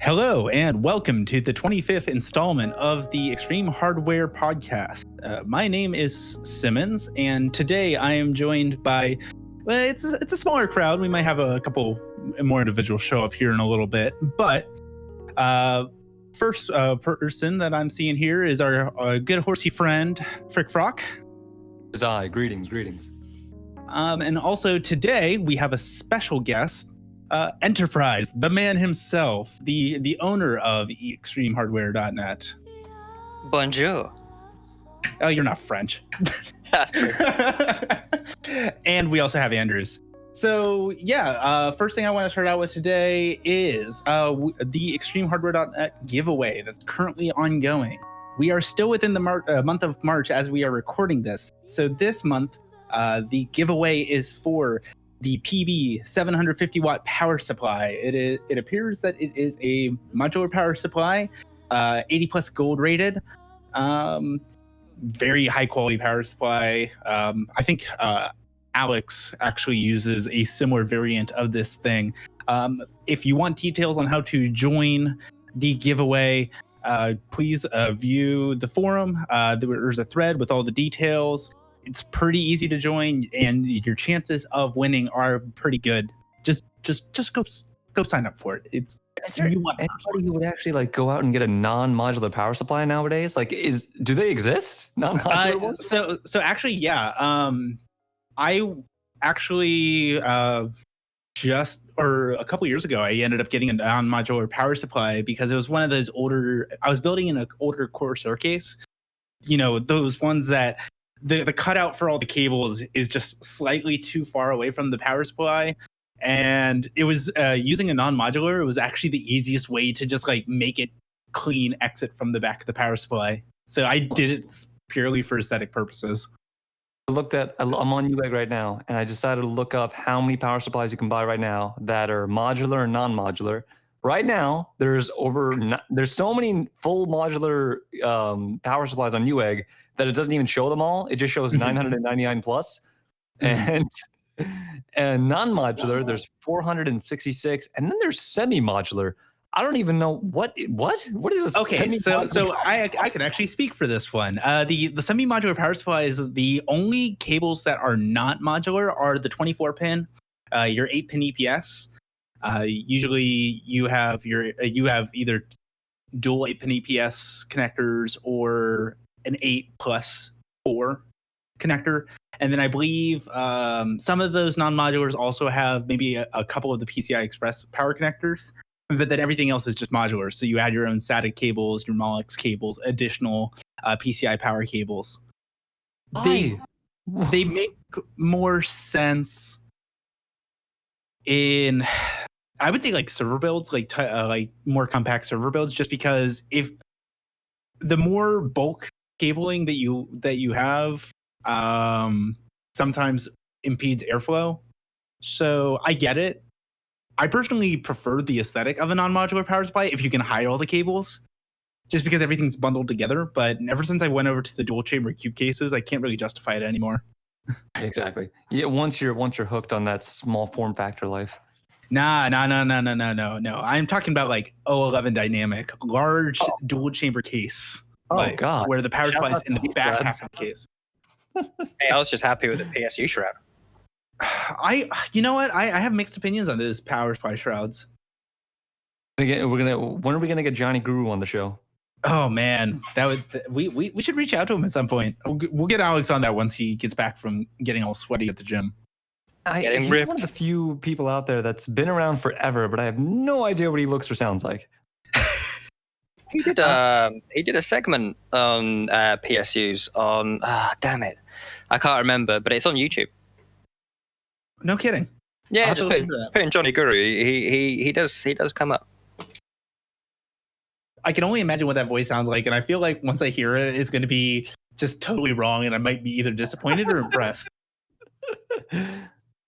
Hello, and welcome to the 25th installment of the Extreme Hardware Podcast. My name is Simmons, and today I am joined by, it's a smaller crowd. We might have a couple more individuals show up here in a little bit, but first person that I'm seeing here is our good horsey friend, Frick Frock. It's I. Greetings. And also today we have a special guest, Enterprise, the man himself, the owner of ExtremeHW.net. Bonjour. Oh, you're not French. And we also have Andrews. So yeah, first thing I want to start out with today is the ExtremeHW.net giveaway that's currently ongoing. We are still within the month of March as we are recording this. So this month, the giveaway is for the PB 750 watt power supply. It appears that it is a modular power supply, 80 plus gold rated, very high quality power supply. I think Alex actually uses a similar variant of this thing. If you want details on how to join the giveaway, please view the forum. There's a thread with all the details. It's pretty easy to join, and your chances of winning are pretty good. Just go sign up for it. Is there anybody who would actually go out and get a non-modular power supply nowadays? Do they exist? Non-modular ones? So actually, yeah. I actually just a couple years ago, I ended up getting a non-modular power supply because it was one of those older. I was building in an older Corsair case. You know, those ones that the cutout for all the cables is just slightly too far away from the power supply. And it was using a non-modular. It was actually the easiest way to just make it clean exit from the back of the power supply. So I did it purely for aesthetic purposes. I'm on Newegg right now, and I decided to look up how many power supplies you can buy right now that are modular and non-modular. Right now, there's so many full modular power supplies on Newegg that it doesn't even show them all. It just shows 999 plus. And non-modular, there's 466, and then there's semi-modular. I don't even know what is. Okay, so I can actually speak for this one. The semi-modular power supply is the only cables that are not modular are the 24-pin, your 8-pin EPS. Usually you have either dual 8-pin EPS connectors or an 8+4 connector. And then I believe some of those non-modulars also have maybe a couple of the PCI Express power connectors, but then everything else is just modular. So you add your own SATA cables, your Molex cables, additional PCI power cables. They make more sense in, I would say, server builds, more compact server builds, just because if the more bulk cabling that you have sometimes impedes airflow. So I get it. I personally prefer the aesthetic of a non-modular power supply if you can hide all the cables, just because everything's bundled together. But ever since I went over to the dual chamber cube cases, I can't really justify it anymore. Exactly. Yeah. Once you're hooked on that small form factor life. No. I'm talking about 011 dynamic, large dual chamber case. God. Where the power supply is in the back half of the case. Hey, I was just happy with the PSU shroud. You know what? I have mixed opinions on those power supply shrouds. When are we gonna get Johnny Guru on the show? Oh man, we should reach out to him at some point. We'll get Alex on that once he gets back from getting all sweaty at the gym. He's one of the few people out there that's been around forever, but I have no idea what he looks or sounds like. He did a segment on PSUs on damn it, I can't remember, but it's on YouTube. No kidding. Yeah, just put in Johnny Guru. He does come up. I can only imagine what that voice sounds like, and I feel like once I hear it, it's going to be just totally wrong, and I might be either disappointed or impressed.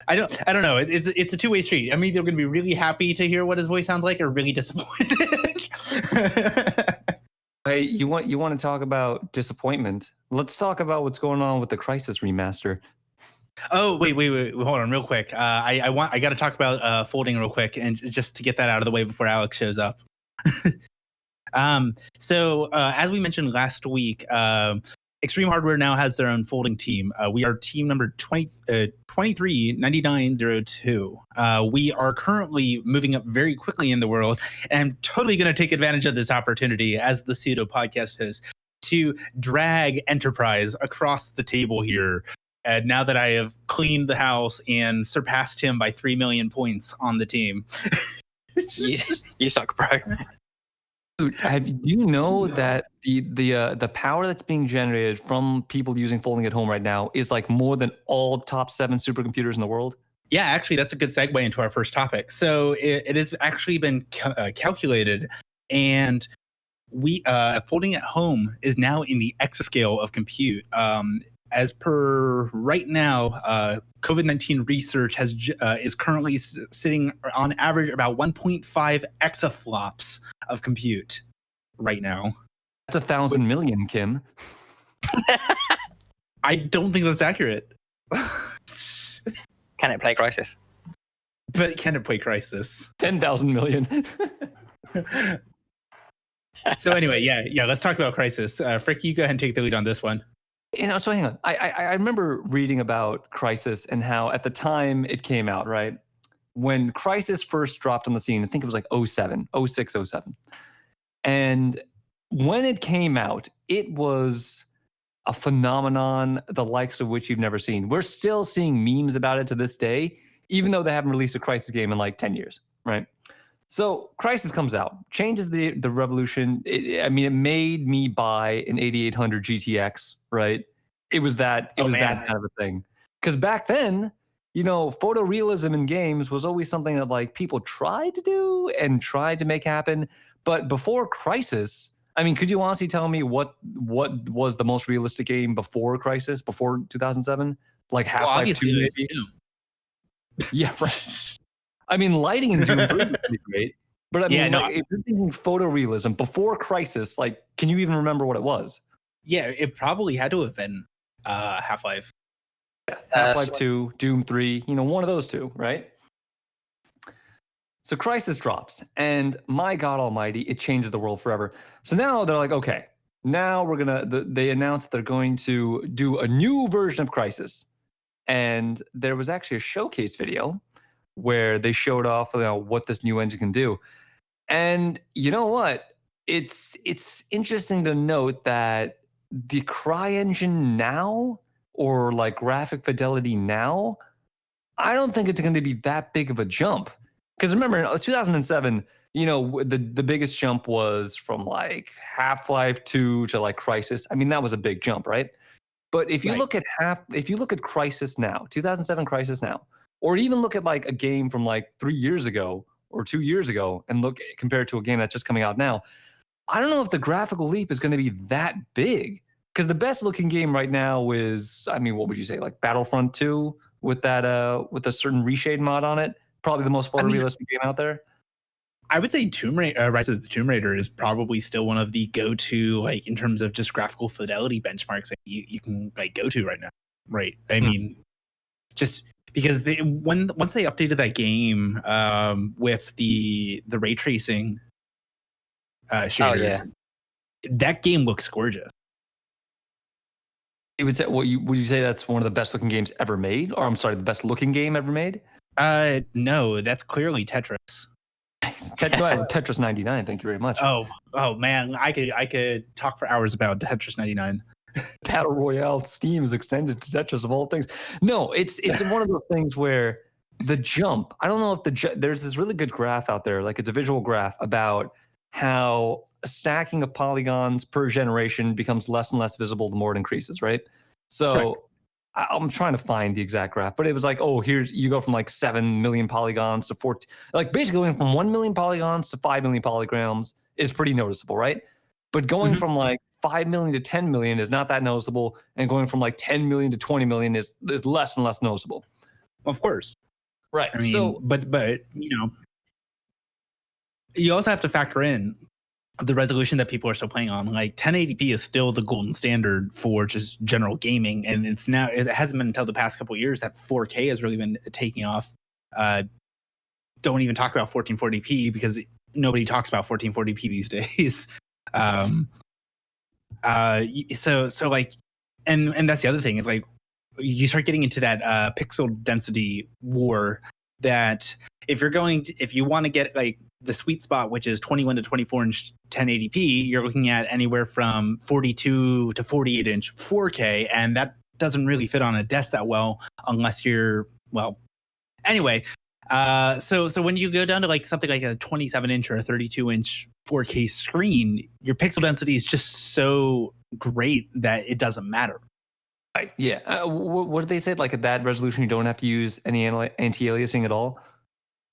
I don't know. It's a two-way street. I'm either going to be really happy to hear what his voice sounds like, or really disappointed. Hey, you want to talk about disappointment? Let's talk about what's going on with the Crysis remaster. Oh, wait, hold on real quick. I got to talk about folding real quick, and just to get that out of the way before Alex shows up. So as we mentioned last week, Extreme Hardware now has their own folding team. We are team number 239902. We are currently moving up very quickly in the world, and I'm totally going to take advantage of this opportunity as the pseudo podcast host to drag Enterprise across the table here. Now that I have cleaned the house and surpassed him by 3 million points on the team. You suck, bro. Dude, do you know that the power that's being generated from people using folding at home right now is like more than all top 7 supercomputers in the world? Yeah, actually, that's a good segue into our first topic. So it has actually been calculated, and we folding at home is now in the exascale of compute. As per right now, COVID-19 research is currently sitting on average about 1.5 exaflops of compute right now. That's 1,000 million, Kim. I don't think that's accurate. Can it play Crysis? But can it play Crysis? 10,000 million. So anyway, yeah. Let's talk about Crysis. Frick, you go ahead and take the lead on this one. So hang on. I remember reading about Crysis and how at the time it came out, right? When Crysis first dropped on the scene, I think it was like 06, 07. And when it came out, it was a phenomenon, the likes of which you've never seen. We're still seeing memes about it to this day, even though they haven't released a Crysis game in like 10 years, right? So Crysis comes out, changes the revolution. It made me buy an 8800 GTX, right? It was that that kind of a thing. Because back then, photorealism in games was always something that like people tried to do and tried to make happen. But before Crysis, could you honestly tell me what was the most realistic game before Crysis, before 2007? Like Half-Life 2, maybe? Yeah, right. Lighting in Doom 3 would be great. But if you're thinking photorealism before Crysis, like, can you even remember what it was? Yeah, it probably had to have been Half-Life. Yeah, Half-Life 2, Doom 3, one of those two, right? So Crysis drops, and my God Almighty, it changes the world forever. So now they're like, okay, now they announced they're going to do a new version of Crysis. And there was actually a showcase video where they showed off what this new engine can do. And you know what? It's interesting to note that the CryEngine now, or like graphic fidelity now, I don't think it's going to be that big of a jump. Because remember, in 2007, the biggest jump was from like Half-Life 2 to like Crysis. That was a big jump, right? But if you look at Crysis now, 2007 Crysis now, or even look at like a game from like 3 years ago or 2 years ago and look compared to a game that's just coming out now, I don't know if the graphical leap is going to be that big. Because the best looking game right now is, what would you say, like Battlefront 2 with that with a certain reshade mod on it? Probably the most photorealistic game out there. I would say Rise of the Tomb Raider is probably still one of the go-to, like in terms of just graphical fidelity benchmarks that you can like go to right now, right? Just because once they updated that game with the ray tracing shaders, that game looks gorgeous. You would say would you say that's one of the best looking games ever made? Or I'm sorry, the best looking game ever made? No, that's clearly Tetris. Tetris 99. Thank you very much. Oh man, I could talk for hours about Tetris 99. Battle Royale scheme is extended to Tetris of all things. No, it's one of those things where the jump. I don't know if there's this really good graph out there, like it's a visual graph about how a stacking of polygons per generation becomes less and less visible the more it increases, right? So I'm trying to find the exact graph, but it was like, here's you go from like 7 million polygons to 14, like basically going from 1 million polygons to 5 million polygons is pretty noticeable, right? But going from like 5 million to 10 million is not that noticeable, and going from like 10 million to 20 million is less and less noticeable. Of course, right? But you also have to factor in the resolution that people are still playing on. Like 1080p is still the golden standard for just general gaming, and it hasn't been until the past couple of years that 4K has really been taking off. Don't even talk about 1440p because nobody talks about 1440p these days. So like, and that's the other thing is like, you start getting into that pixel density war. That if you want to get like the sweet spot, which is 21 to 24 inch 1080p, you're looking at anywhere from 42 to 48 inch 4K, and that doesn't really fit on a desk that well unless you're anyway. So when you go down to like something like a 27 inch or a 32 inch 4K screen, your pixel density is just so great that it doesn't matter. Right. Yeah. What did they say? Like at that resolution, you don't have to use any anti-aliasing at all.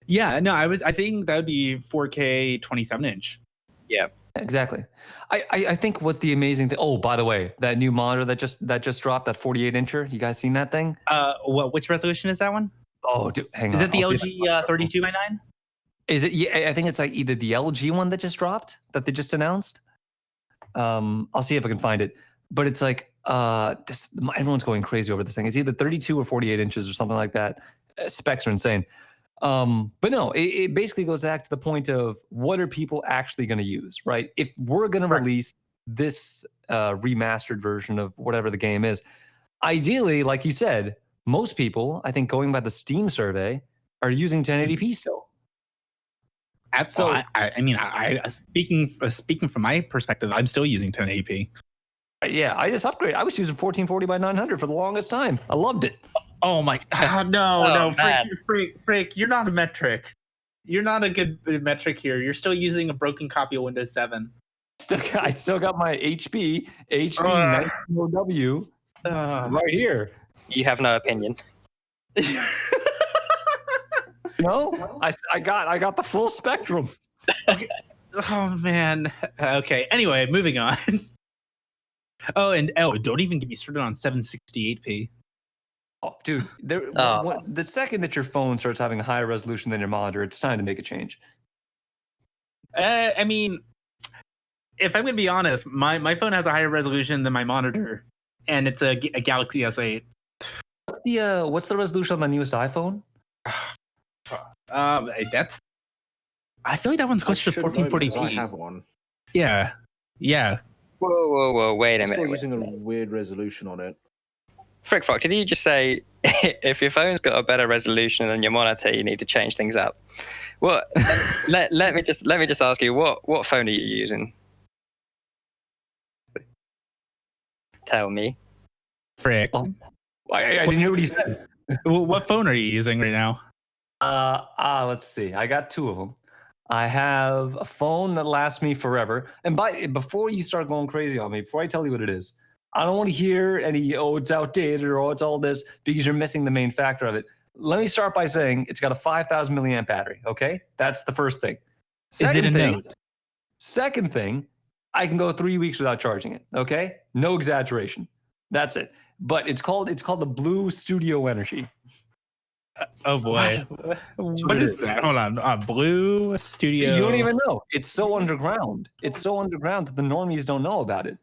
Yeah. No, I think that would be 4K 27 inch. Yeah. Exactly. I think what the amazing thing. Oh, by the way, that new monitor that just dropped, that 48 incher. You guys seen that thing? Which resolution is that one? Oh, dude, hang on. Is it the LG 32x9? Is it? Yeah, I think it's like either the LG one that just dropped that they just announced. I'll see if I can find it. But it's like everyone's going crazy over this thing. It's either 32 or 48 inches or something like that. Specs are insane. But no, it basically goes back to the point of what are people actually going to use, right? If we're going to release this remastered version of whatever the game is, ideally, like you said, most people, I think going by the Steam survey, are using 1080p still. So I mean, speaking from my perspective, I'm still using 1080p. Yeah, I just upgraded. I was using 1440 by 900 for the longest time. I loved it. Oh my God! No, Freak, you're not a metric. You're not a good metric here. You're still using a broken copy of Windows 7. I still got my HP 1900W right here. You have no opinion. No, I got the full spectrum. Okay. Oh man. Okay. Anyway, moving on. Don't even get me started on 768p. Oh, dude, the second that your phone starts having a higher resolution than your monitor, it's time to make a change. I mean, if I'm going to be honest, my phone has a higher resolution than my monitor, and it's a Galaxy S8. What's the resolution on the newest iPhone? That's. I feel like that one's closer to 1440p. I have one. Yeah. Whoa! Wait a minute. Still using a weird resolution on it. Frick, did you just say if your phone's got a better resolution than your monitor, you need to change things up? Well, let me just ask you, what phone are you using? Tell me. Frick. I didn't hear what he said. What phone are you using right now? Let's see. I got two of them. I have a phone that lasts me forever. And before you start going crazy on me, before I tell you what it is, I don't want to hear any, it's outdated or it's all this, because you're missing the main factor of it. Let me start by saying it's got a 5,000 milliamp battery, okay? That's the first thing. Is it a Note? Second thing, I can go 3 weeks without charging it, okay? No exaggeration. That's it. But it's called the Blue Studio Energy. Oh boy. What is that? Hold on. Blue Studio. You don't even know. It's so underground. It's so underground that the normies don't know about it.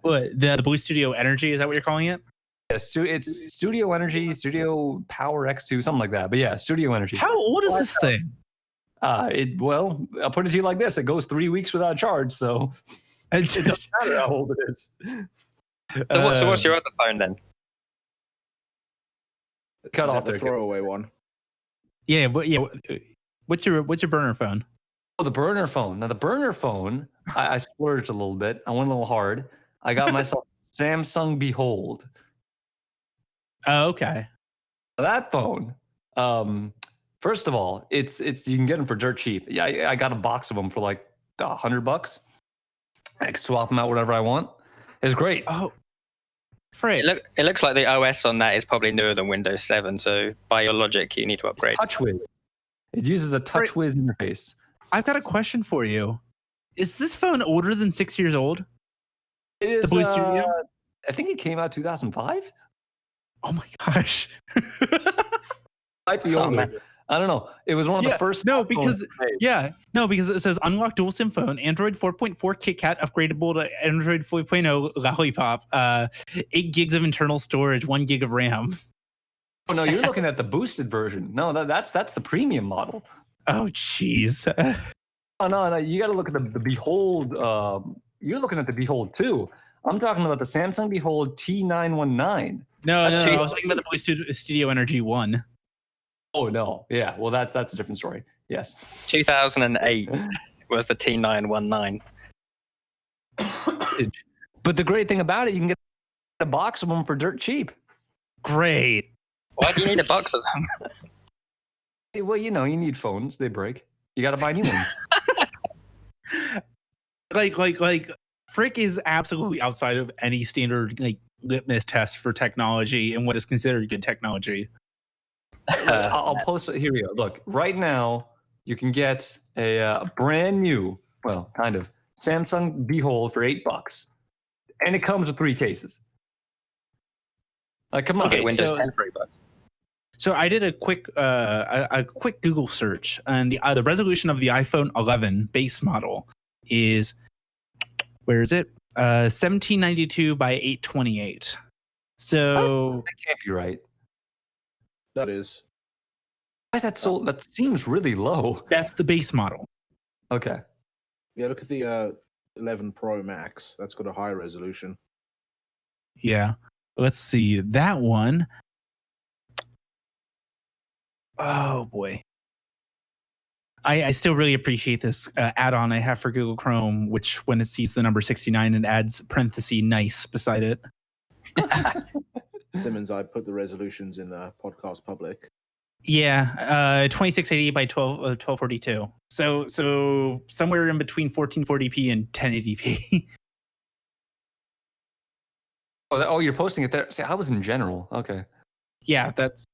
What, the Blue Studio Energy, is that what you're calling it? Yeah, it's Studio Energy, Studio Power X2, something like that. But yeah, Studio Energy. How old is this thing? Well, I'll put it to you like this. It goes 3 weeks without charge, so it doesn't matter how old it is. So what's your other phone then? Cut off the throwaway one. Yeah, but what's your burner phone? Oh, the burner phone. Now the burner phone, I splurged a little bit. I went a little hard. I got myself Samsung Behold. Oh, okay. That phone. First of all, it's you can get them for dirt cheap. Yeah, I got a box of them for like $100. I can swap them out whatever I want. It's great. Oh, Fred. It looks like the OS on that is probably newer than Windows 7. So by your logic, you need to upgrade. TouchWiz. It uses a TouchWiz interface. I've got a question for you. Is this phone older than 6 years old? It is. The Blue Studio? I think it came out 2005. Oh my gosh. Might be older. I don't know. It was one of the first. because it says unlock dual SIM phone, Android 4.4 KitKat upgradable to Android 4.0 Lollipop, 8 gigs of internal storage, 1 gig of RAM. Oh no, you're looking at the boosted version. No, that's the premium model. Oh jeez. Oh no, you got to look at the Behold. You're looking at the Behold 2. I'm talking about the Samsung Behold T919. No, I That's was talking about the Boy Studio Energy 1. Oh no, yeah. Well, that's a different story. Yes. 2008 was the T919. But the great thing about it, you can get a box of them for dirt cheap. Great. Why do you need a box of them? Well, you need phones. They break. You got to buy new ones. Like Frick is absolutely outside of any standard like litmus test for technology and what is considered good technology. I'll post it. Here we go. Look, right now you can get a brand new, well, kind of Samsung Behold for $8, and it comes with 3 cases. Come on, Okay, Windows so- 10 $3. So I did a quick Google search, and the resolution of the iPhone 11 base model is, where is it? 1792 by 828. So that can't be right. That is. Why is that so? That seems really low. that's the base model. Okay. Yeah, look at the 11 Pro Max. That's got a higher resolution. Yeah. Let's see that one. Oh boy. I still really appreciate this add-on I have for Google Chrome, which when it sees the number 69, it adds parenthesis nice beside it. Simmons, I put the resolutions in podcast public. Yeah, 2680 by 1242. So somewhere in between 1440p and 1080p. Oh, you're posting it there. See, I was in general. Okay. Yeah, that's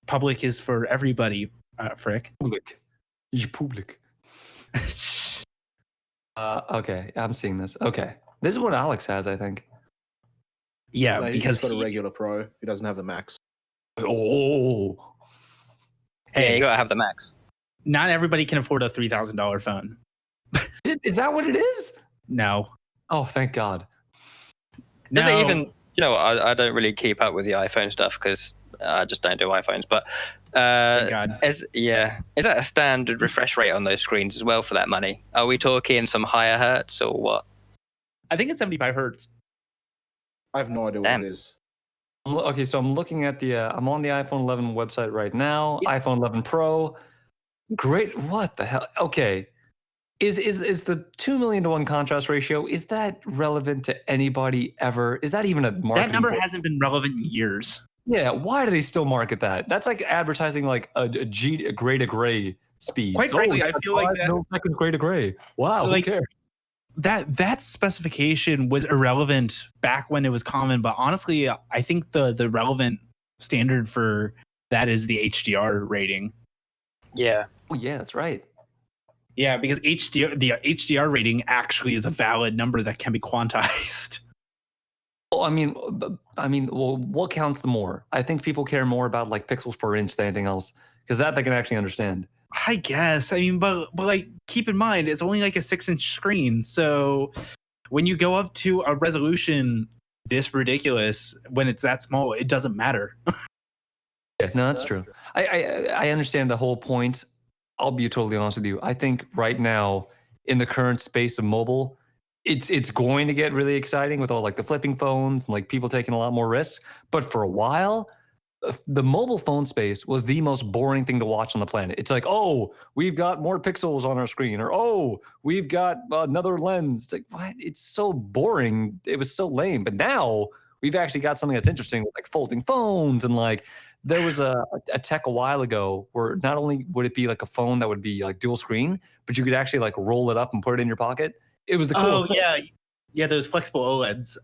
public is for everybody, Frick. Public. You public. Okay, I'm seeing this. Okay, this is what Alex has, I think. Yeah, No, he's because just got a regular Pro. He doesn't have the Max. Oh. Yeah, hey, you gotta have the Max. not everybody can afford a $3,000 phone. Is that what it is? No. Oh, thank God. Does No. it even? I don't really keep up with the iPhone stuff because I just don't do iPhones. But Thank God. is that a standard refresh rate on those screens as well for that money? Are we talking some higher hertz or what? I think it's 75 hertz. I have no idea Damn. what it is. Okay, so I'm looking at I'm on the iPhone 11 website right now. iPhone 11 Pro. Great. What the hell? Okay. Is the 2 million to 1 contrast ratio, is that relevant to anybody ever? Is that even a marketing? That number hasn't been relevant in years. Yeah, why do they still market that? That's like advertising like a gray to gray speed. Quite frankly, I feel like that, milliseconds gray to gray. Wow, Like, who cares? that specification was irrelevant back when it was common, but honestly, I think the relevant standard for that is the HDR rating. Yeah. Oh yeah, that's right. Yeah, because the HDR rating actually is a valid number that can be quantized. Well, well, what counts the more? I think people care more about like pixels per inch than anything else, because that they can actually understand. I guess. I mean, but like, keep in mind, it's only like a 6-inch screen. So when you go up to a resolution this ridiculous, when it's that small, it doesn't matter. Yeah, no, that's true. I understand the whole point. I'll be totally honest with you. I think right now, in the current space of mobile, it's going to get really exciting with all like the flipping phones and like people taking a lot more risks. But for a while, the mobile phone space was the most boring thing to watch on the planet. It's like, oh, we've got more pixels on our screen, or oh, we've got another lens. It's like, what? It's so boring. It was so lame. But now we've actually got something that's interesting with like folding phones, and like there was a tech a while ago where not only would it be like a phone that would be like dual screen, but you could actually like roll it up and put it in your pocket. It was the coolest thing. Yeah, those flexible OLEDs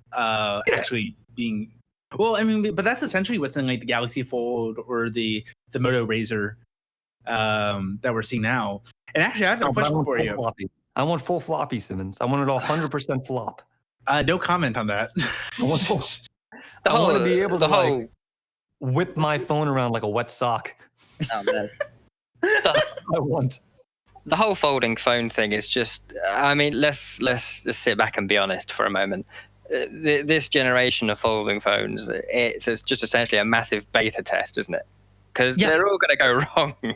actually being. Well, I mean, but that's essentially what's in like the Galaxy Fold or the Moto Razr that we're seeing now. And actually, I have a question for you. Floppy. I want full floppy, Simmons. I want it all 100% flop. No comment on that. I want to be able to like whip my phone around like a wet sock. Oh, man. I want. The whole folding phone thing is just, I mean, let's just sit back and be honest for a moment. This generation of folding phones, it's just essentially a massive beta test, isn't it? Because they're all going to go wrong.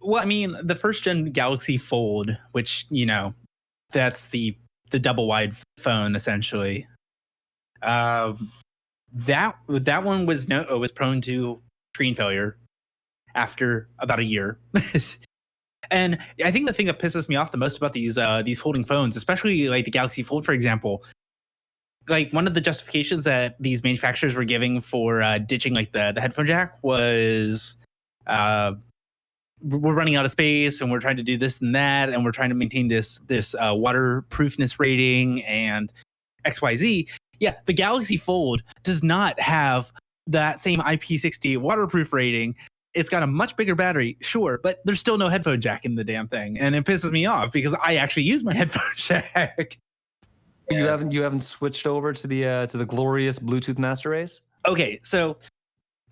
Well, I mean, the first gen Galaxy Fold, which that's the double wide phone essentially. That one was prone to screen failure after about a year. And I think the thing that pisses me off the most about these folding phones, especially like the Galaxy Fold, for example, like one of the justifications that these manufacturers were giving for ditching like the headphone jack was we're running out of space and we're trying to do this and that and we're trying to maintain this waterproofness rating and XYZ. Yeah, the Galaxy Fold does not have that same IP68 waterproof rating. It's got a much bigger battery, sure, but there's still no headphone jack in the damn thing, and it pisses me off because I actually use my headphone jack. You haven't switched over to the glorious Bluetooth master race? Okay, so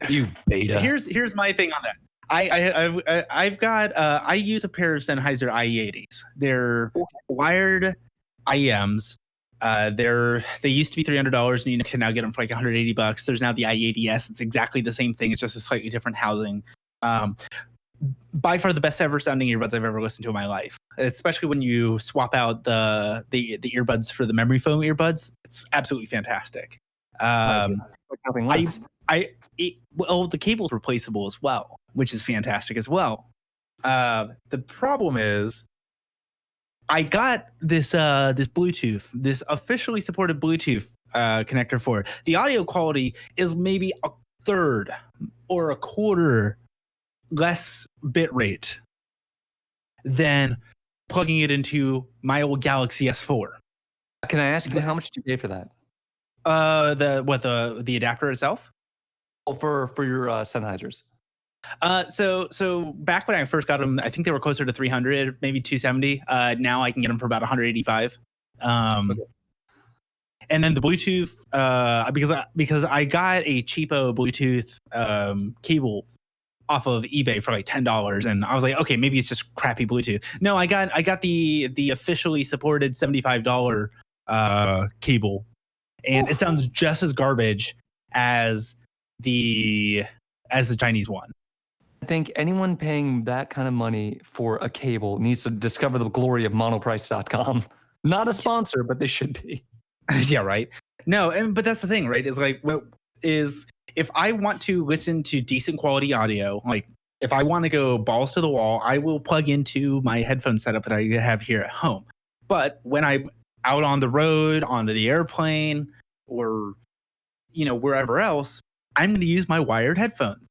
you beta. Here's my thing on that. I use a pair of Sennheiser IE80s. They're wired IEMs. They used to be $300 and you can now get them for like $180. There's now the IE80S. It's exactly the same thing. It's just a slightly different housing. By far the best ever sounding earbuds I've ever listened to in my life. Especially when you swap out the earbuds for the memory foam earbuds. It's absolutely fantastic. Nothing less. The cable's replaceable as well, which is fantastic as well. The problem is I got this Bluetooth, this officially supported Bluetooth connector for it. The audio quality is maybe a third or a quarter less bit rate than plugging it into my old Galaxy S4. Can I ask you how much did you pay for that? The adapter itself? Oh, for your Sennheisers. So back when I first got them, I think they were closer to 300, maybe 270. Now I can get them for about 185. Okay. And then the Bluetooth, because I got a cheapo Bluetooth cable off of eBay for like $10, and I was like, okay, maybe it's just crappy Bluetooth. No, I got the officially supported $75 cable, and it sounds just as garbage as the Chinese one. I think anyone paying that kind of money for a cable needs to discover the glory of monoprice.com. Not a sponsor, but they should be. Yeah, right. No, but that's the thing, right? Is like, if I want to listen to decent quality audio, like if I want to go balls to the wall, I will plug into my headphone setup that I have here at home. But when I'm out on the road, onto the airplane, or wherever else, I'm going to use my wired headphones.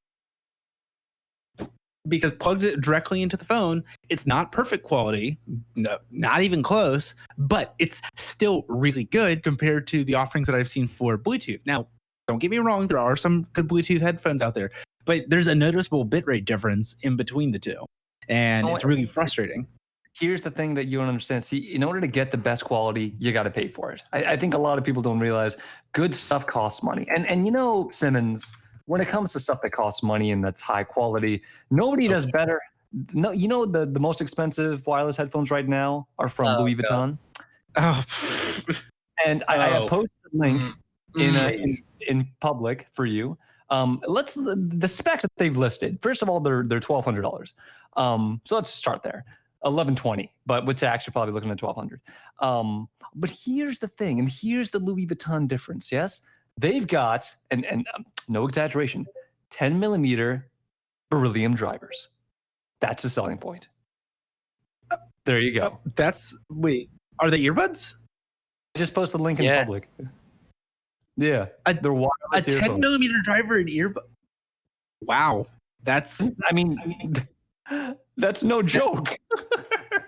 Because plugged it directly into the phone, it's not perfect quality, no, not even close, but it's still really good compared to the offerings that I've seen for Bluetooth. Now, don't get me wrong, there are some good Bluetooth headphones out there, but there's a noticeable bitrate difference in between the two, and it's really frustrating. Here's the thing that you don't understand. See, in order to get the best quality, you got to pay for it. I think a lot of people don't realize good stuff costs money. And Simmons, when it comes to stuff that costs money and that's high quality, nobody does better. No, the most expensive wireless headphones right now are from Louis Vuitton. And I posted a link in public for you. The specs that they've listed. First of all, they're $1,200. So let's start there. $1,120, but with tax, you're probably looking at $1,200. But here's the thing, and here's the Louis Vuitton difference. Yes, they've got, and no exaggeration, 10 millimeter beryllium drivers. That's a selling point. There you go. Wait, are they earbuds? I just posted a link in public. Yeah, they're wireless. A 10 millimeter driver in earbud. Wow, that's. I mean, that's no joke.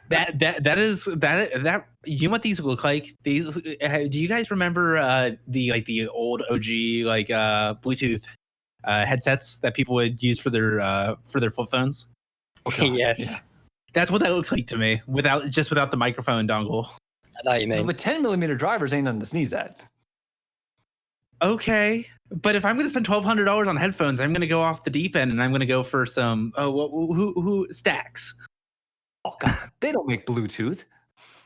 that you know what these look like? These, do you guys remember the old OG Bluetooth headsets that people would use for their flip phones? Okay, yes. Yeah. That's what that looks like to me, without the microphone dongle. I know what you mean. But 10 millimeter drivers ain't nothing to sneeze at. Okay, but if I'm going to spend $1,200 on headphones, I'm going to go off the deep end and I'm going to go for some who Stacks. Oh God, they don't make Bluetooth.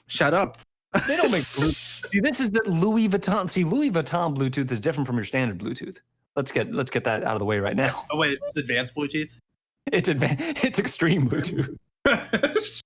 Shut up. They don't make Bluetooth. See, this is the Louis Vuitton. See, Louis Vuitton Bluetooth is different from your standard Bluetooth. Let's get that out of the way right now. Oh wait, is this advanced Bluetooth? It's it's extreme Bluetooth. There's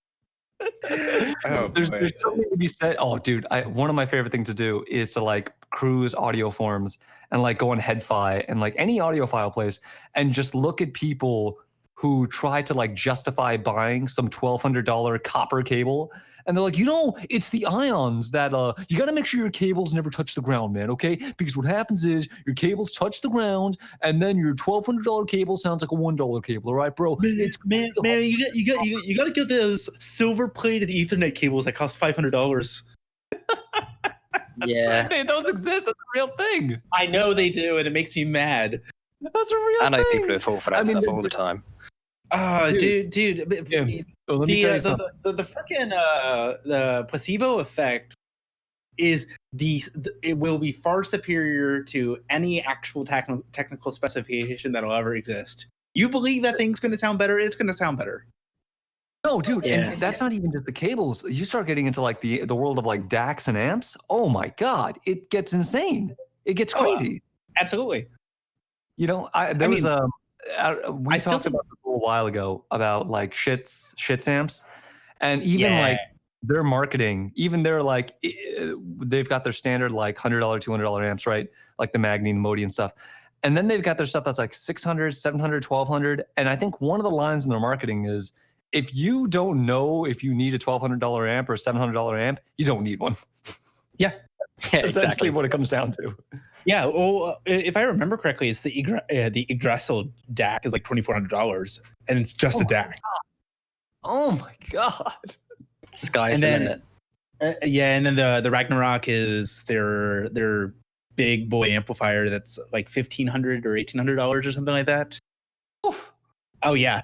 something to be said. Oh, dude, one of my favorite things to do is to like cruise audio forums and like go on HeadFi and like any audiophile place and just look at people who try to like justify buying some $1,200 copper cable. And they're like, it's the ions that you got to make sure your cables never touch the ground, man. Okay, because what happens is your cables touch the ground, and then your $1,200 cable sounds like a $1 cable. All right, bro. Man, you got to get those silver-plated Ethernet cables that cost $500. Yeah, right, man, those exist. That's a real thing. I know they do, and it makes me mad. That's a real I know thing. people who fall for that stuff all the time. Dude. Yeah. Well, let me tell you something. The freaking the placebo effect is it will be far superior to any actual technical specification that'll ever exist. You believe that thing's going to sound better, it's going to sound better. No, dude, and that's not even just the cables. You start getting into like the world of like DACs and amps. Oh my God, it gets insane. It gets crazy. Absolutely. We talked about this a little while ago about like shits amps, and even like their marketing, even they're like they've got their standard like $100, $200 amps, right? Like the Magni, the Modi, and stuff. And then they've got their stuff that's like $600, $700, $1,200. And I think one of the lines in their marketing is, if you don't know if you need a $1,200 amp or a $700 amp, you don't need one. Yeah. Essentially Exactly what it comes down to. Yeah, well, if I remember correctly, it's the Yggdrasil DAC is like $2,400, and it's just a DAC. Oh my God! Sky's the limit. And then the Ragnarok is their big boy amplifier that's like $1,500 or $1,800 or something like that. Oof. Oh yeah,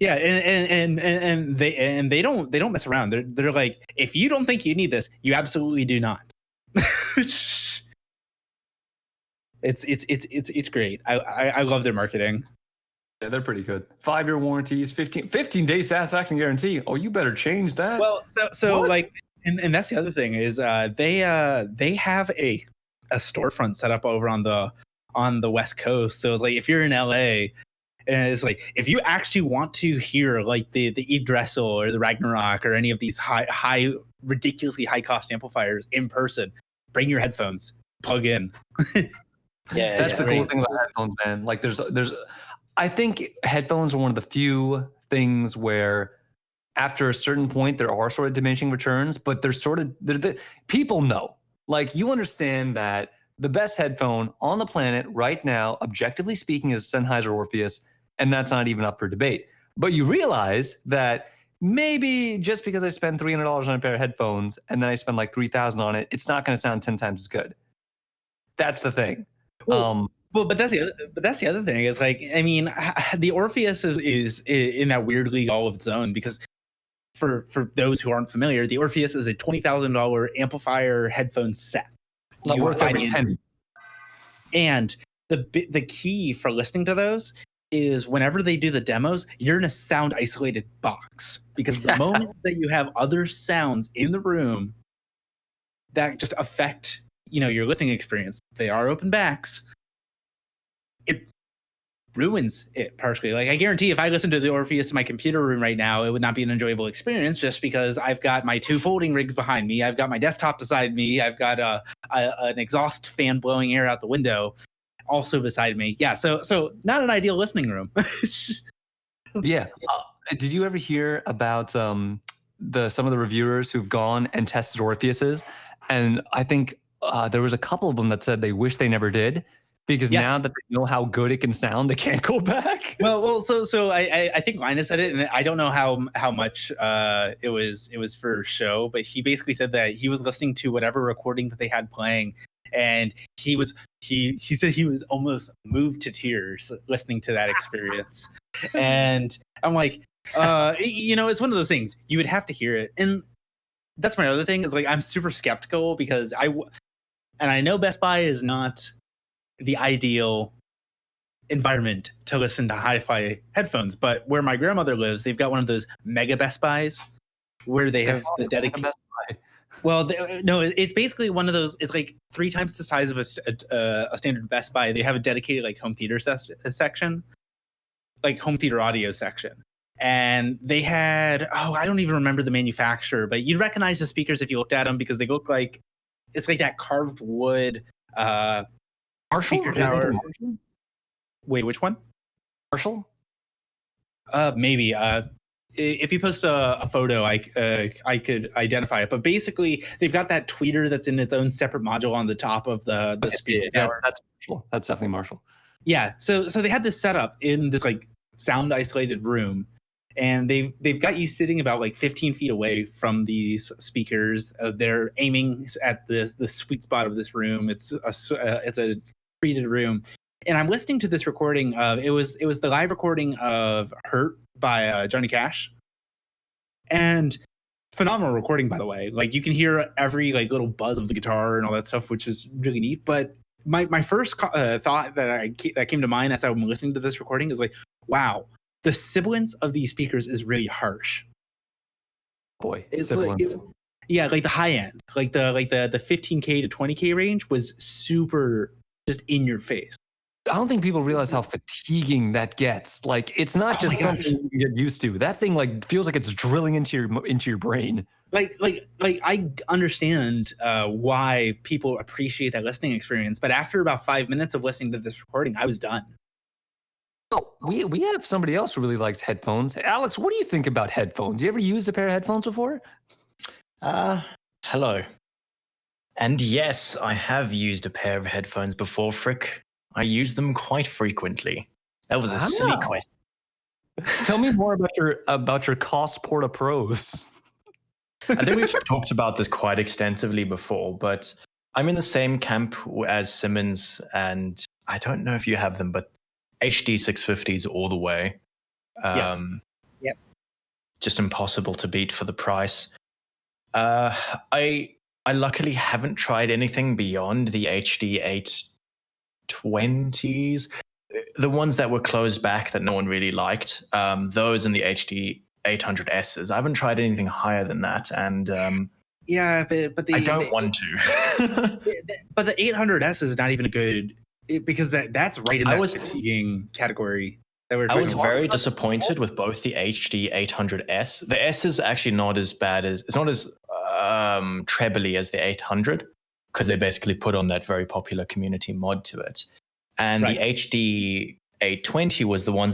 yeah, and they don't mess around. They're like, if you don't think you need this, you absolutely do not. It's great. I love their marketing. Yeah, they're pretty good. 5-year warranties, 15 day satisfaction guarantee. Oh, you better change that. Well, so like, and that's the other thing is they have a storefront set up over on the West Coast. So it's like if you're in LA, and it's like if you actually want to hear like the Yggdrasil or the Ragnarok or any of these high ridiculously high cost amplifiers in person, bring your headphones, plug in. Yeah, that's the cool thing about headphones, man. Like I think headphones are one of the few things where after a certain point there are sort of diminishing returns, but people know. Like, you understand that the best headphone on the planet right now, objectively speaking, is Sennheiser Orpheus, and that's not even up for debate. But you realize that maybe just because I spend $300 on a pair of headphones and then I spend like $3,000 on it, it's not going to sound 10 times as good. That's the thing. But that's the other thing is like, I mean, the Orpheus is in that weird league all of its own, because for those who aren't familiar, the Orpheus is a $20,000 amplifier headphone set. Not worth every penny. And the key for listening to those is whenever they do the demos, you're in a sound isolated box, because the moment that you have other sounds in the room that just affect, your listening experience, they are open backs, it ruins it partially. Like, I guarantee if I listened to the Orpheus in my computer room right now, it would not be an enjoyable experience, just because I've got my 2 folding rigs behind me, I've got my desktop beside me, I've got an exhaust fan blowing air out the window also beside me. Yeah, so not an ideal listening room. Yeah. Did you ever hear about some of the reviewers who've gone and tested Orpheuses? And I think there was a couple of them that said they wish they never did, because now that they know how good it can sound, they can't go back. Well, so I think Linus said it, and I don't know how much it was for show, but he basically said that he was listening to whatever recording that they had playing, and he said he was almost moved to tears listening to that experience. And I'm like, it's one of those things, you would have to hear it. And that's my other thing is, like, I'm super skeptical, because I know Best Buy is not the ideal environment to listen to hi-fi headphones, but where my grandmother lives, they've got one of those mega Best Buys where they have the dedicated. Well, no, it's basically one of those. It's like 3 times the size of a standard Best Buy. They have a dedicated like home theater section, like home theater audio section. And they had, I don't even remember the manufacturer, but you'd recognize the speakers if you looked at them because they look like it's like that carved wood speaker tower. Wait, which one? Marshall? Maybe. If you post a photo, I could identify it. But basically, they've got that tweeter that's in its own separate module on the top of the speaker tower. That's Marshall. That's definitely Marshall. Yeah. So they had this setup in this like sound isolated room. And they've got you sitting about like 15 feet away from these speakers. They're aiming at the sweet spot of this room. It's a treated room, and I'm listening to this recording. It was the live recording of "Hurt" by Johnny Cash, and phenomenal recording, by the way. Like you can hear every like little buzz of the guitar and all that stuff, which is really neat. But my first thought that came to mind as I'm listening to this recording is like, wow. The sibilance of these speakers is really harsh. Boy, sibilance. Yeah, like the high end, like the 15K to 20K range was super just in your face. I don't think people realize how fatiguing that gets. Like it's not just something you get used to. That thing like feels like it's drilling into your brain. Like I understand why people appreciate that listening experience, but after about 5 minutes of listening to this recording, I was done. Oh, we have somebody else who really likes headphones. Alex, what do you think about headphones? You ever used a pair of headphones before? Hello. And yes, I have used a pair of headphones before, Frick. I use them quite frequently. That was a silly question. Tell me more about your Cost Porta Pros. I think we've talked about this quite extensively before, but I'm in the same camp as Simmons, and I don't know if you have them, but HD 650s all the way. Yes. Yep. Just impossible to beat for the price. I luckily haven't tried anything beyond the HD 820s. The ones that were closed back that no one really liked. Those and the HD 800Ss. I haven't tried anything higher than that, and yeah, but I don't want to. But the 800S is not even a good. Because that's right in that fatiguing category. I was very disappointed with both the HD 800S. The S is actually not as bad as it's not as trebly as the 800 because they basically put on that very popular community mod to it. And the HD 820 was the ones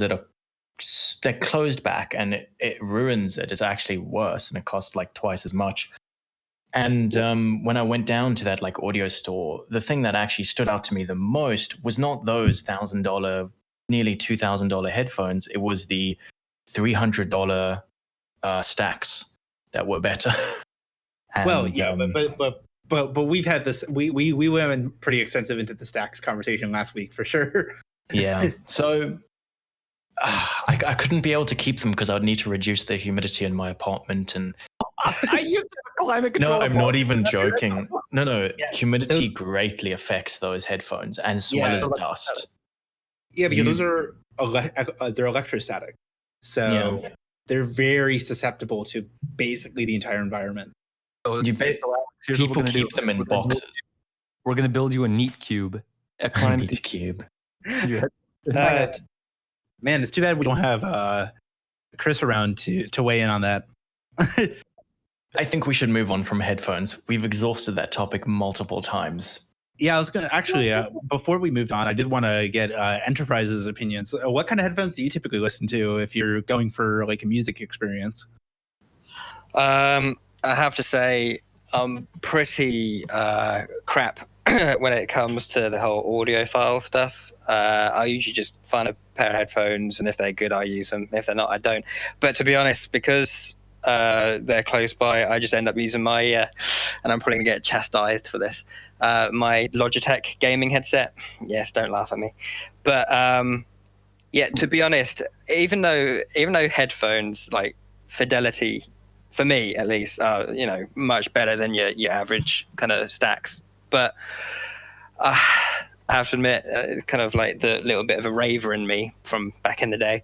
they're closed back, and it ruins it. It's actually worse, and it costs like twice as much. And when I went down to that like audio store, the thing that actually stood out to me the most was not those $1,000, nearly $2,000 headphones. It was the $300 stacks that were better. And, well, yeah, but we've had this. We went pretty extensive into the stacks conversation last week for sure. Yeah, so I couldn't be able to keep them because I would need to reduce the humidity in my apartment and. Climate control. No, I'm not even joking. No. Yeah. Humidity greatly affects those headphones, and as well as dust. Yeah, because those are they're electrostatic, so they're very susceptible to basically the entire environment. So people keep them in boxes. We're going to build you a neat cube, a climate cube. Man, it's too bad we don't have Chris around to weigh in on that. I think we should move on from headphones. We've exhausted that topic multiple times. Yeah, I was going to actually, before we moved on, I did want to get Enterprise's opinions. What kind of headphones do you typically listen to if you're going for like a music experience? I have to say I'm pretty crap when it comes to the whole audiophile stuff. I usually just find a pair of headphones, and if they're good, I use them. If they're not, I don't. But to be honest, because they're close by, I just end up using my and I'm probably gonna get chastised for this, my Logitech gaming headset. Yes, don't laugh at me. But yeah, to be honest, even though headphones, like, fidelity for me at least are much better than your average kind of stacks, but I have to admit, kind of like the little bit of a raver in me from back in the day,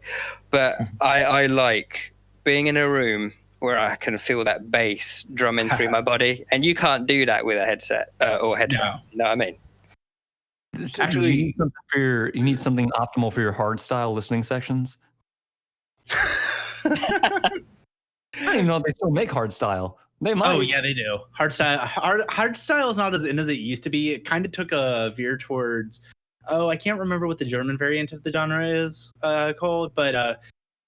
but I like being in a room where I can feel that bass drumming through my body, and you can't do that with a headset or headphone. No. You know what I mean? Actually, you need something optimal for your hard style listening sections. I don't even know if they still make hardstyle. They might. Oh yeah, they do. Hardstyle is not as in as it used to be. It kind of took a veer towards. Oh, I can't remember what the German variant of the genre is called, but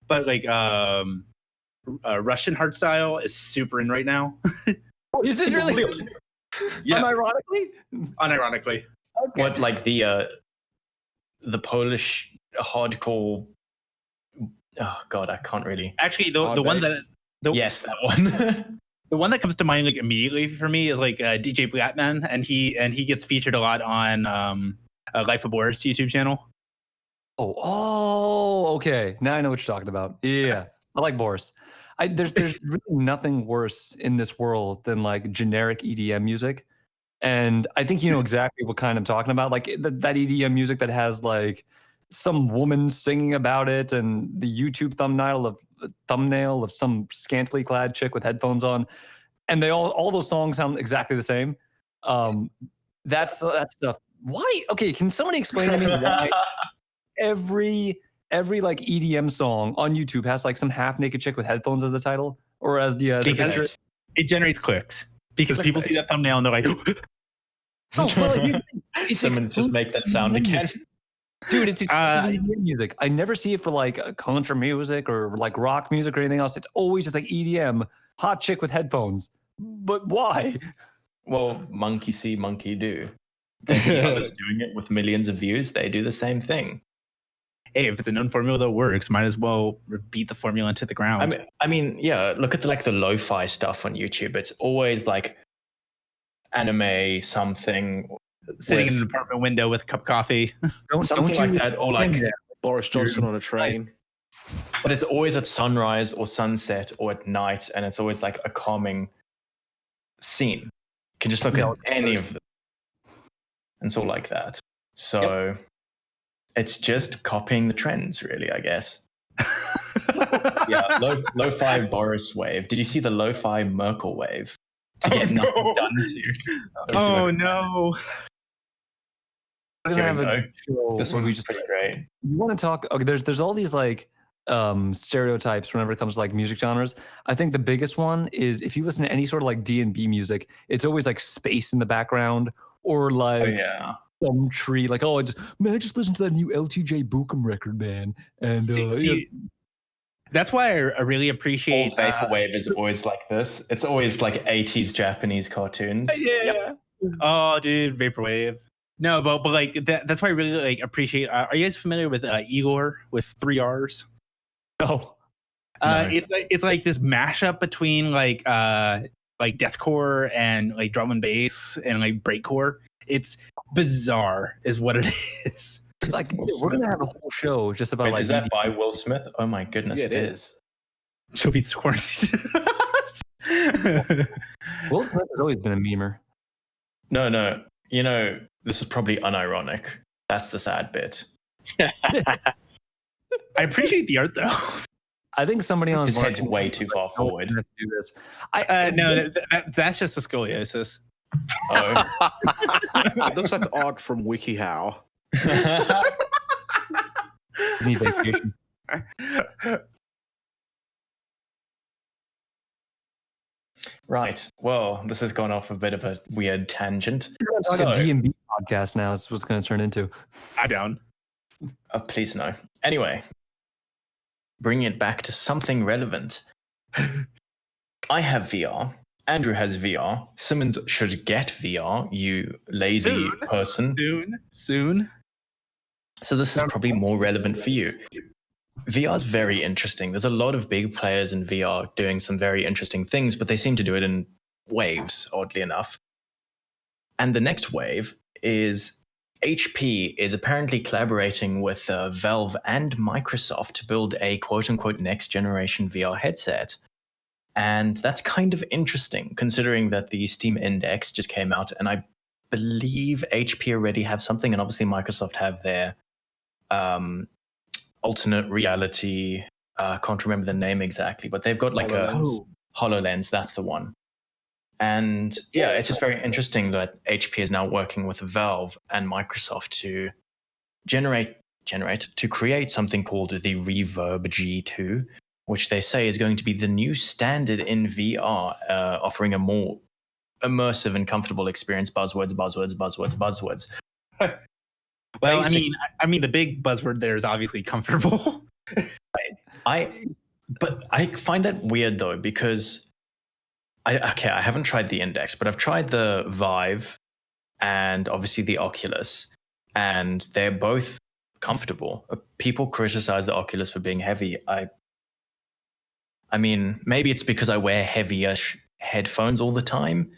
Russian hardstyle is super in right now. Is it really? Yes. Unironically? Unironically. Okay. What, like the Polish hardcore? Oh God, I can't really. Actually, the one that Yes, that one. the one that comes to mind like immediately for me is like DJ Blackman, and he gets featured a lot on Life of Boris YouTube channel. Okay. Now I know what you're talking about. Yeah, I like Boris. There's really nothing worse in this world than like generic EDM music, and I think you know exactly what kind I'm talking about. Like that EDM music that has like some woman singing about it, and the YouTube thumbnail of some scantily clad chick with headphones on, and they all those songs sound exactly the same. That's stuff. Why? Okay, can somebody explain to me why every like EDM song on YouTube has like some half naked chick with headphones as the title or as the picture? It generates clicks because people see that thumbnail and they're like, Oh, well, Someone's just make that sound again. Dude, it's exclusive EDM music. I never see it for like country music or like rock music or anything else. It's always just like EDM, hot chick with headphones. But why? Well, monkey see, monkey do. They see others doing it with millions of views. They do the same thing. hey, if it's a known formula that works, might as well beat the formula into the ground. I mean, yeah. Look at the lo-fi stuff on YouTube. It's always like anime something. Sitting in an apartment window with a cup of coffee. Something like that, or like Boris Johnson on a train. But it's always at sunrise or sunset or at night, and it's always like a calming scene. You can just look at any of them. And it's all like that. So it's just copying the trends, really, I guess. Yeah, lo-fi Boris wave. Did you see the lo-fi Merkel wave? To get nothing done to. Oh no. This one was pretty great. You want to talk? Okay, there's all these like stereotypes whenever it comes to like music genres. I think the biggest one is if you listen to any sort of like D&B music, it's always like space in the background or like some tree. Like, oh, I just listened to that new LTJ Bukem record, man. And that's why I really appreciate vaporwave is always like this. It's always like 80s Japanese cartoons. Yeah. Oh, dude, vaporwave. No, but like that's why I really like appreciate. Are you guys familiar with Igor with 3 R's? No. It's like this mashup between like deathcore and like drum and bass and like breakcore. It's bizarre, is what it is. Like we're gonna have a whole show just about like. Is that by Will Smith? Oh my goodness, Yeah, it is. She'll be quarantined. Will Smith has always been a memer. No. You know, this is probably unironic. That's the sad bit. I appreciate the art, though. I think somebody on his head's way too far forward. Let's do this. No, that's just a scoliosis. Oh, It looks like art from WikiHow. Need vacation. Right. Well, this has gone off a bit of a weird tangent. It's like a D&B podcast now. Is what's going to turn into. I'm down. Please no. Anyway, bring it back to something relevant. I have VR. Andrew has VR. Simmons should get VR, you lazy person. Soon. So this is probably more relevant for you. VR is very interesting. There's a lot of big players in VR doing some very interesting things, but they seem to do it in waves, oddly enough. And the next wave is HP is apparently collaborating with Valve and Microsoft to build a quote-unquote next-generation VR headset. And that's kind of interesting, considering that the Steam Index just came out, and I believe HP already have something, and obviously Microsoft have their alternate reality. Can't remember the name exactly, but they've got like HoloLens. That's the one. And yeah, it's just very interesting that HP is now working with Valve and Microsoft to generate generator to create something called the Reverb G2, which they say is going to be the new standard in VR, offering a more immersive and comfortable experience. Buzzwords. Well, I mean, the big buzzword there is obviously comfortable. But I find that weird though, because I haven't tried the Index, but I've tried the Vive and obviously the Oculus, and they're both comfortable. People criticize the Oculus for being heavy. I mean, maybe it's because I wear heavier headphones all the time,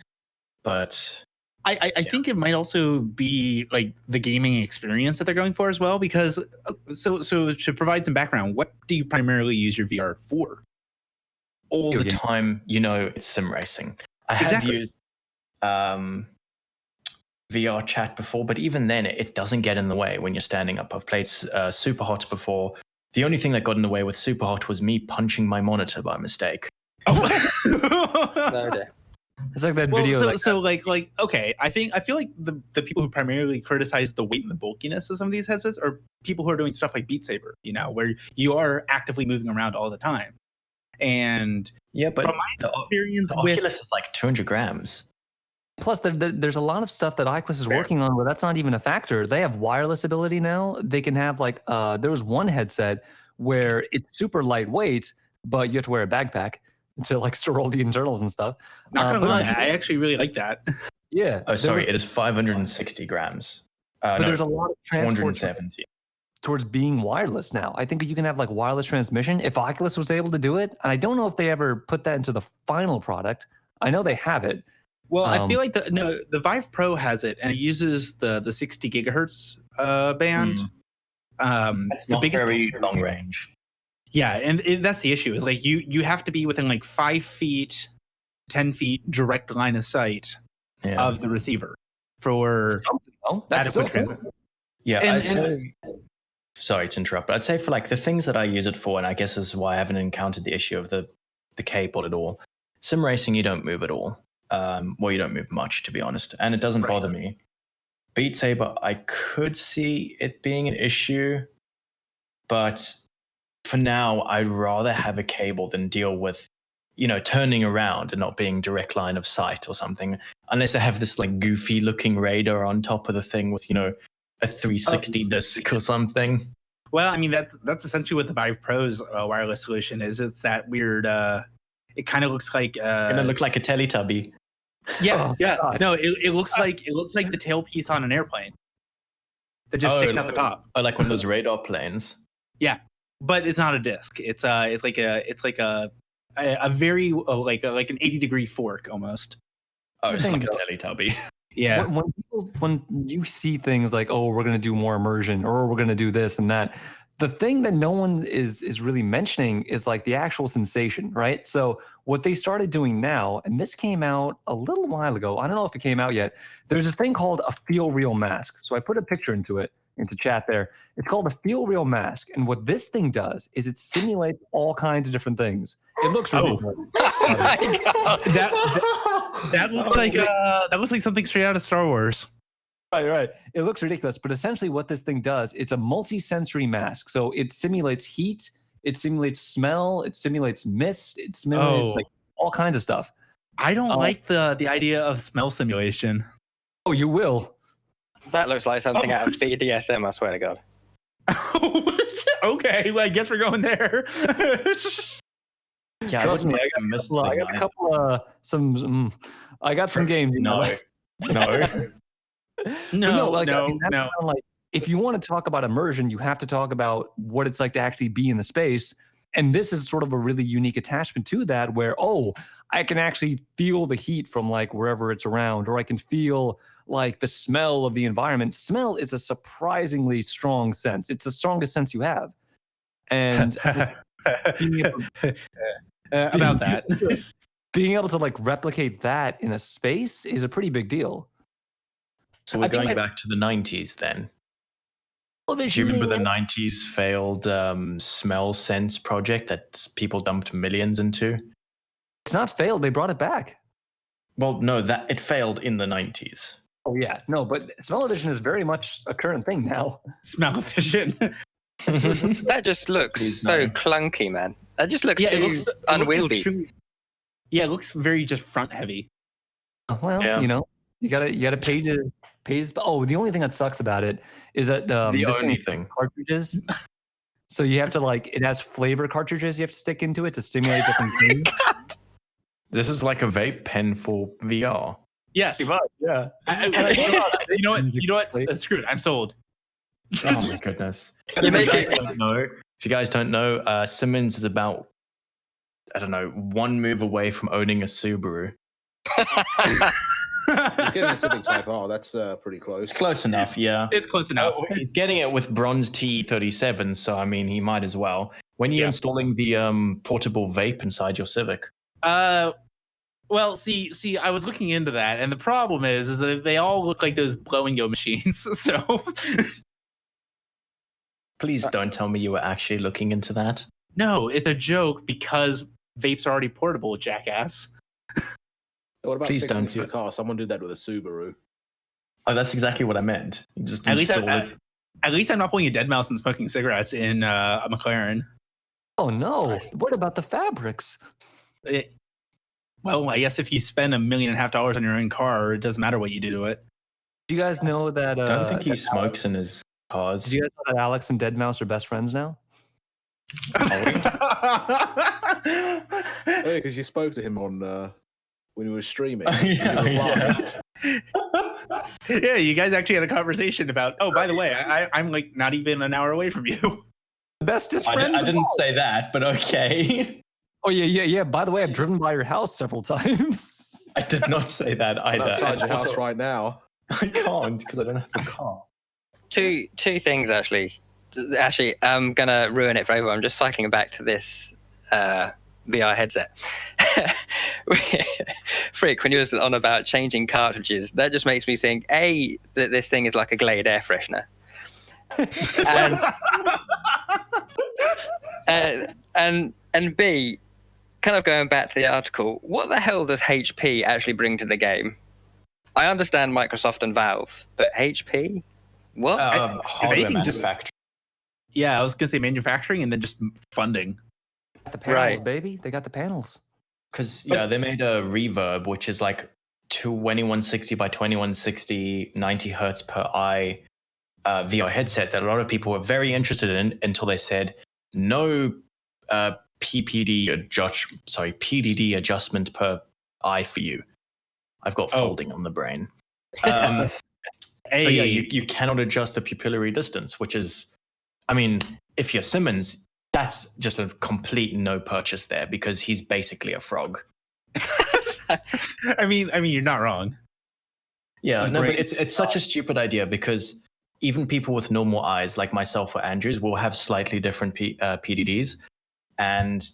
but I think it might also be like the gaming experience that they're going for as well, because so to provide some background, what do you primarily use your VR for? All the time, it's sim racing. I have used VR chat before, but even then it doesn't get in the way when you're standing up. I've played Superhot before. The only thing that got in the way with Superhot was me punching my monitor by mistake. No idea. It's like that video. Okay, I feel like the people who primarily criticize the weight and the bulkiness of some of these headsets are people who are doing stuff like Beat Saber, where you are actively moving around all the time. And yeah, but from my experience the Oculus is like 200 grams. Plus, there's a lot of stuff that Oculus is working on where that's not even a factor. They have wireless ability now. They can have there was one headset where it's super lightweight, but you have to wear a backpack to store all the internals and stuff. Not gonna lie, I actually really like that. Yeah. Oh, sorry, it is 560 grams. But there's a lot of transport 470 towards being wireless now. I think you can have wireless transmission. If Oculus was able to do it, and I don't know if they ever put that into the final product. I know they have it. Well, I feel like the Vive Pro has it, and it uses the 60 gigahertz band. It's not very long range. Yeah, and that's the issue. Is you have to be within 5 feet, 10 feet direct line of sight of the receiver for adequate transmission. Yeah, sorry to interrupt, but I'd say for the things that I use it for, and I guess this is why I haven't encountered the issue of the cable at all. Sim racing, you don't move at all. Well, you don't move much, to be honest, and it doesn't bother me. Beat Saber, I could see it being an issue, but for now, I'd rather have a cable than deal with, turning around and not being direct line of sight or something, unless they have this goofy looking radar on top of the thing with, a 360 disc or something. Well, I mean, that's essentially what the Vive Pro's wireless solution is. It's that weird, it kind of looks like it look like a Teletubby. Yeah, yeah. God. No, it looks like the tailpiece on an airplane that just sticks out the top. Oh, like one of those radar planes. Yeah, but it's not a disc. It's like a very like an 80-degree fork almost. Oh, it's like a Teletubby. Yeah. When you see things like, oh, we're gonna do more immersion, or we're gonna do this and that, the thing that no one is really mentioning is the actual sensation, right? So what they started doing now, and this came out a little while ago, I don't know if it came out yet, there's this thing called a Feel Real mask. So I put a picture into chat there. It's called a Feel Real mask. And what this thing does is it simulates all kinds of different things. It looks ridiculous. Oh my God. That looks like something straight out of Star Wars. Right. It looks ridiculous, but essentially what this thing does, it's a multi-sensory mask. So it simulates heat, it simulates smell, it simulates mist, it simulates all kinds of stuff. I don't like the idea of smell simulation. Oh, you will. That looks like something out of BDSM, I swear to God. Okay, well, I guess we're going there. Yeah, trust me, I got a couple I got some games. No. If you want to talk about immersion, you have to talk about what it's like to actually be in the space. And this is sort of a really unique attachment to that where, I can actually feel the heat from wherever it's around, or I can feel the smell of the environment. Smell is a surprisingly strong sense. It's the strongest sense you have. And being able to replicate that in a space is a pretty big deal. So we're going back to the 90s then. Well, do you remember the 90s failed smell sense project that people dumped millions into? It's not failed. They brought it back. Well, no, that it failed in the 90s. Oh yeah, no, but smell-o-vision is very much a current thing now. Smell-o-vision. That just looks Please so no. clunky, man. That just looks Yeah, too it looks unwieldy. it looks very just front heavy. Well, Yeah. you know, you gotta pay to pay. Oh, the only thing that sucks about it is that The this only thing thing. cartridges. So you have to it has flavor cartridges you have to stick into it to stimulate different things. This is like a vape pen for VR. Yes. Yeah. You know what? Screw it. I'm sold. Oh my goodness. You make If it. you guys don't know, Simmons is about, I don't know, one move away from owning a Subaru. He's getting a Civic Type R. That's pretty close. It's close enough, yeah. It's close enough. He's getting it with bronze T37, so I mean, he might as well. When are you installing the portable vape inside your Civic? Well, see, I was looking into that, and the problem is that they all look like those blow and go machines. So, Please don't tell me you were actually looking into that. no, it's a joke because vapes are already portable, jackass. What about Please fixing don't it to your do it. car? Someone did that with a Subaru. Oh, that's exactly what I meant. You just At least, install it. at least I'm not pulling a dead mouse and smoking cigarettes in a McLaren. Oh no! What about the fabrics? Well, I guess if you spend $1.5 million on your own car, it doesn't matter what you do to it. Do you guys know that? I don't think he smokes in his cars. Did you guys know that Alex and Deadmau5 are best friends now? Oh, yeah, because you spoke to him on when he was streaming. Yeah. Yeah, you guys actually had a conversation about, oh, by the way, I'm like not even an hour away from you. Bestest I friends. didn't say that, but okay. Oh yeah. By the way, I've driven by your house several times. I did not say that I'm either. outside your And house also, right now. I can't because I don't have a car. Two things actually. Actually, I'm gonna ruin it for everyone. I'm just cycling back to this VR headset. Frick, when you was on about changing cartridges, that just makes me think A, that this thing is like a Glade air freshener, and B, kind of going back to the article, what the hell does HP actually bring to the game? I understand Microsoft and Valve, but HP, what? Hardware anything, just- manufacturing. Yeah, I was gonna say manufacturing and then just funding. The panels, Right. baby. They got the panels. Because they made a Reverb, which is like 2160 by 2160, 90 hertz per eye VR headset that a lot of people were very interested in until they said no PDD adjustment per eye for you. I've got folding on the brain. So yeah, you cannot adjust the pupillary distance, which is, I mean, if you're Simmons, that's just a complete no purchase there because he's basically a frog. I mean, you're not wrong. Yeah, The no, but brain- it's such a stupid idea because even people with normal eyes, like myself or Andrews, will have slightly different PDDs, and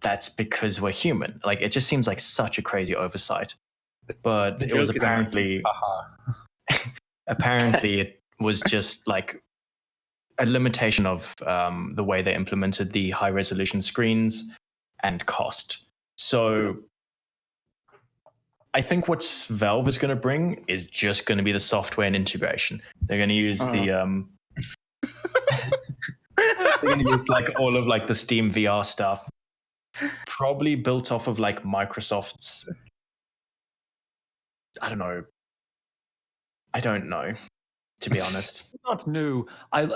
that's because we're human. Like, it just seems like such a crazy oversight. But it was joke is apparently it was just like a limitation of the way they implemented the high resolution screens and cost. So I think what Valve is going to bring is just going to be the software and integration. They're going to use they're going to use like all of like the Steam VR stuff, probably built off of like Microsoft's. I don't know, to be honest. Not new.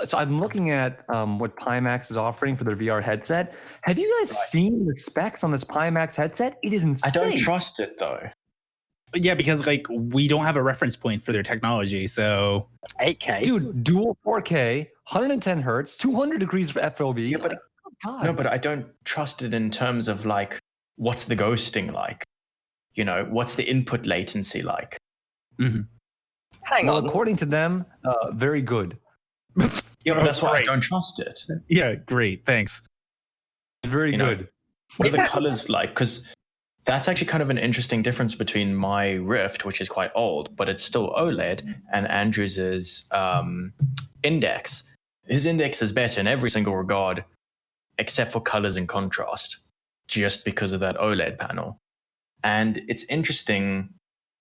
So I'm looking at what Pimax is offering for their VR headset. Have you guys seen the specs on this Pimax headset? It is I insane. don't trust it though. Yeah, because like we don't have a reference point for their technology, so 8K. Dude, dual 4K, 110 hertz, 200 degrees for FOV. Yeah, but oh, God. no, but I don't trust it in terms of like what's the ghosting like? You know, what's the input latency like? Hang Well, on. according to them, very good. Yeah, but that's why I Right. don't trust it. yeah, great, thanks. Very You know, good. What are Is the that- colors like? Because that's actually kind of an interesting difference between my Rift, which is quite old, but it's still OLED, and Andrews's Index. His Index is better in every single regard, except for colors and contrast, just because of that OLED panel. And it's interesting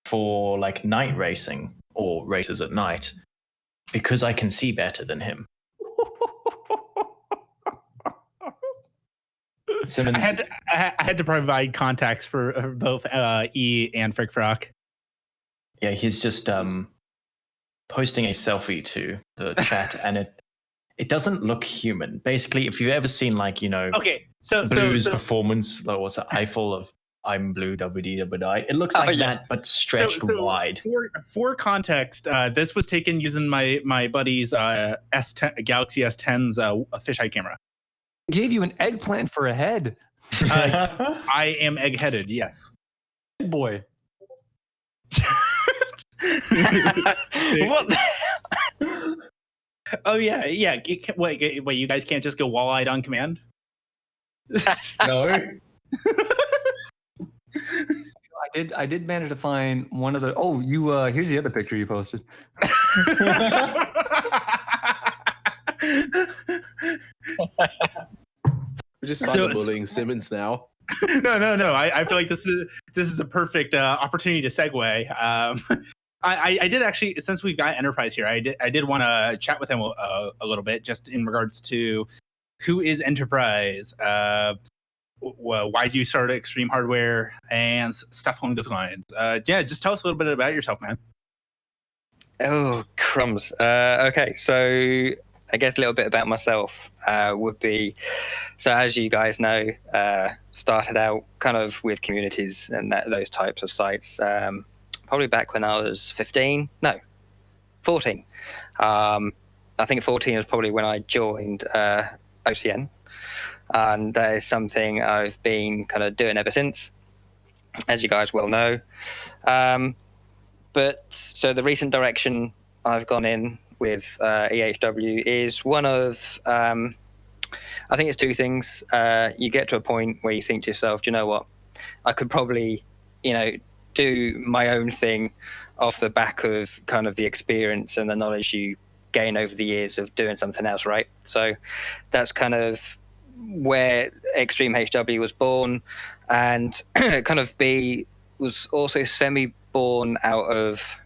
for like night racing or races at night because I can see better than him. Simmons, I had to provide context for both E and Frick Frock. yeah, he's just posting a selfie to the chat, and it doesn't look human. Basically, if you've ever seen like Okay, so Blue's performance, like what's the Eiffel of I'm Blue WD, it looks like that, but stretched wide. For context, this was taken using my buddy's S10 Galaxy S10's fisheye camera. Gave you an eggplant for a head. I am egg-headed, yes. Boy. What? Oh yeah. Wait, you guys can't just go wall-eyed on command? No. I did manage to find one of the. Oh, you. Here's the other picture you posted. We're just cyberbullying Simmons now. No. I feel like this is a perfect opportunity to segue. I did actually, since we've got Enterprise here, I did want to chat with him a little bit, just in regards to who is Enterprise, why do you start at Extreme Hardware, and stuff along those lines. Yeah, just tell us a little bit about yourself, man. Oh, crumbs. Okay, so I guess a little bit about myself would be, so as you guys know, started out kind of with communities and those types of sites, probably back when I was 14. I think 14 was probably when I joined OCN, and that is something I've been kind of doing ever since, as you guys well know. But so the recent direction I've gone in with EHW is one of, I think it's two things. You get to a point where you think to yourself, do you know what? I could probably, do my own thing off the back of kind of the experience and the knowledge you gain over the years of doing something else, right? So that's kind of where ExtremeHW was born, and kind of B was also semi-born out of,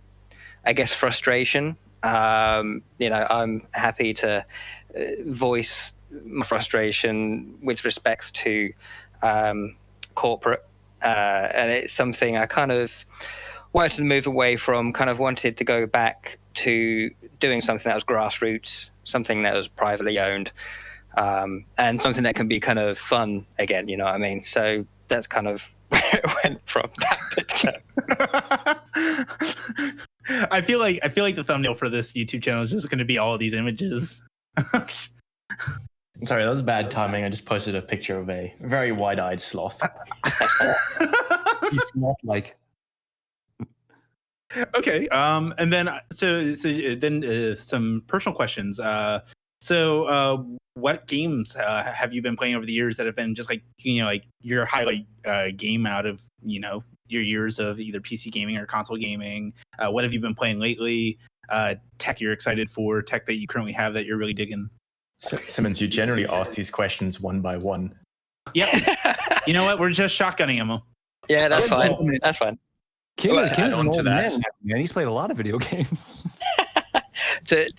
I guess, frustration. I'm happy to voice my frustration with respects to corporate, and it's something I kind of wanted to move away from, kind of wanted to go back to doing something that was grassroots, something that was privately owned, and something that can be kind of fun again, you know what I mean? So that's kind of where it went from, that picture. I feel like the thumbnail for this YouTube channel is just going to be all of these images. Sorry, that was bad timing. I just posted a picture of a very wide-eyed sloth. He's sloth-like. Okay. And then some personal questions. What games have you been playing over the years that have been just like your highlight game out of your years of either PC gaming or console gaming? What have you been playing lately? Tech you're excited for? Tech that you currently have that you're really digging? Simmons, you generally ask these questions one by one. Yep. You know what? We're just shotgunning them. Yeah, that's fine. That's fine. Kim is an old man. He's played a lot of video games.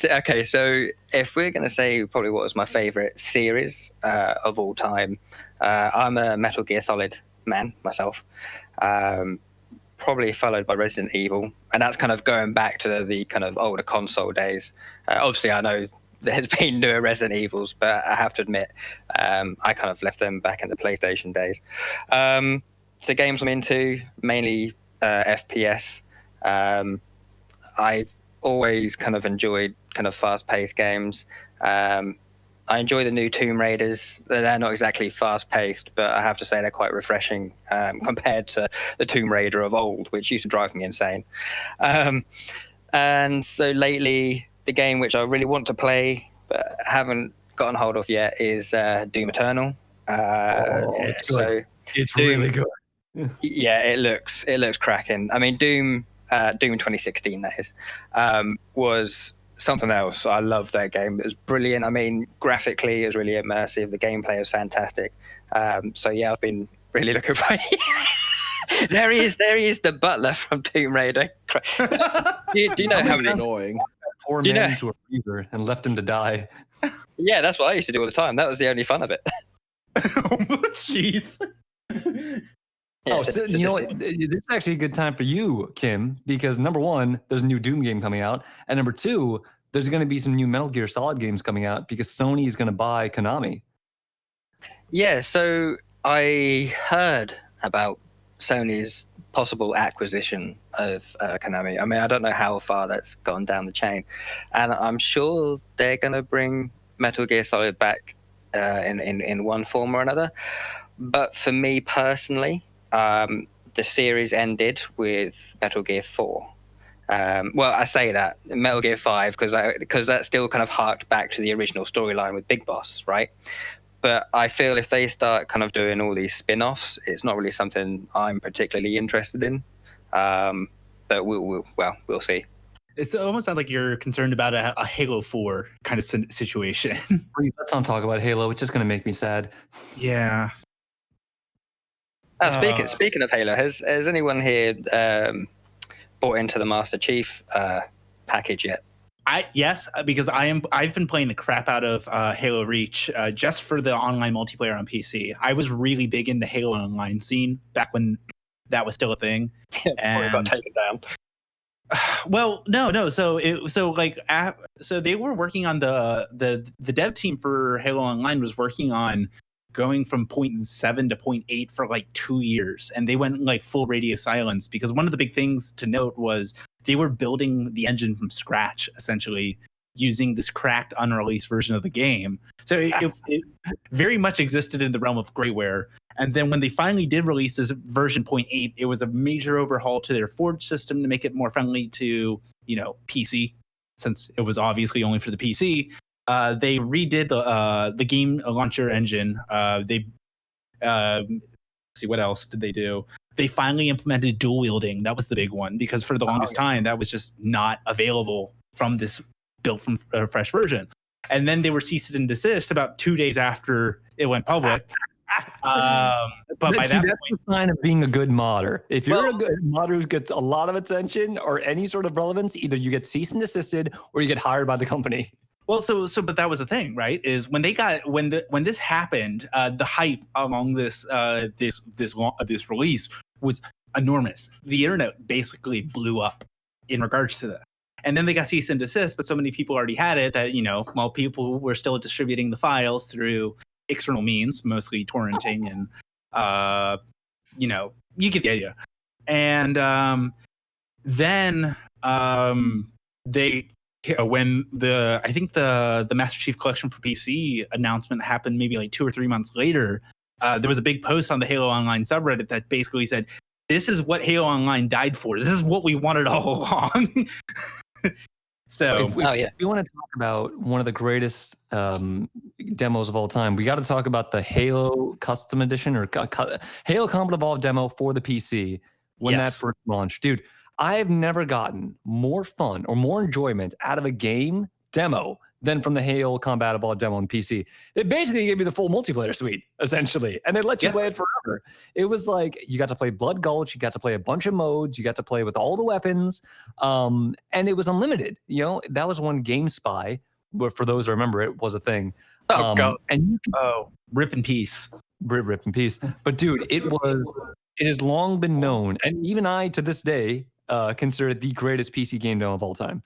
Okay, so if we're going to say probably what was my favorite series of all time, I'm a Metal Gear Solid man myself, probably followed by Resident Evil, and that's kind of going back to the kind of older console days. Obviously, I know there's been newer Resident Evils, but I have to admit, I kind of left them back in the PlayStation days. So games I'm into, mainly FPS. I've always kind of enjoyed kind of fast-paced games. I enjoy the new Tomb Raiders. They're not exactly fast-paced, but I have to say they're quite refreshing compared to the Tomb Raider of old, which used to drive me insane. And so lately, the game which I really want to play but haven't gotten hold of yet is Doom Eternal. It's good. It's Doom, really good. Yeah, it looks cracking. I mean, Doom 2016, that is, was something else. I love that game. It was brilliant. I mean, graphically, it was really immersive. The gameplay was fantastic. So yeah, I've been really looking for There he is, the butler from Tomb Raider. Do you know how many? Annoying. Poor Do you man know- into a freezer and left him to die. Yeah, that's what I used to do all the time. That was the only fun of it. Jeez. Yeah, Oh, it's so, you know what? sadistic. This is actually a good time for you, Kim, because number one, there's a new Doom game coming out, and number two, there's going to be some new Metal Gear Solid games coming out because Sony is going to buy Konami. Yeah, so I heard about Sony's possible acquisition of Konami. I mean, I don't know how far that's gone down the chain, and I'm sure they're going to bring Metal Gear Solid back in one form or another. But for me personally, the series ended with Metal Gear 4. Well, I say that Metal Gear 5 because that still kind of harked back to the original storyline with Big Boss, right? But I feel if they start kind of doing all these spin-offs, it's not really something I'm particularly interested in. But we'll see. It almost sounds like you're concerned about a Halo 4 kind of situation. Please, let's not talk about Halo. It's just going to make me sad. Yeah. Speaking of Halo, has anyone here bought into the Master Chief package yet? Yes, because I've been playing the crap out of Halo Reach just for the online multiplayer on PC. I was really big in the Halo Online scene back when that was still a thing. Before it got taken down. Well, no. So they were working on the dev team for Halo Online was working on going from 0.7 to 0.8 for like 2 years, and they went like full radio silence because one of the big things to note was they were building the engine from scratch, essentially using this cracked, unreleased version of the game. So it very much existed in the realm of greyware. And then when they finally did release this version 0.8, it was a major overhaul to their Forge system to make it more friendly to, PC, since it was obviously only for the PC. They redid the game launcher engine. Let's see, what else did they do? They finally implemented dual wielding. That was the big one because for the longest time that was just not available from this built from a fresh version. And then they were ceased and desist about 2 days after it went public. But by that's that the sign of being a good modder. If you're a good modder who gets a lot of attention or any sort of relevance, either you get cease and desisted or you get hired by the company. Well, but that was the thing, right? Is when this happened, the hype along this release was enormous. The internet basically blew up in regards to that. And then they got cease and desist, but so many people already had it that while people were still distributing the files through external means, mostly torrenting, and you get the idea. And then when the Master Chief Collection for PC announcement happened maybe like 2 or 3 months later, there was a big post on the Halo Online subreddit that basically said, this is what Halo Online died for. This is what we wanted all along. So if we want to talk about one of the greatest demos of all time, we got to talk about the Halo Custom Edition or Halo Combat Evolved demo for the PC when that first launched. Dude, I have never gotten more fun or more enjoyment out of a game demo than from the Halo Combat Evolved demo on PC. They basically gave you the full multiplayer suite, essentially, and they let you play it forever. It was like you got to play Blood Gulch, you got to play a bunch of modes, you got to play with all the weapons, and it was unlimited. That was when GameSpy, for those who remember it, was a thing. Oh, God. And rip in peace. Rip in peace. But dude, it has long been known, and even I, to this day, consider it the greatest PC game demo of all time.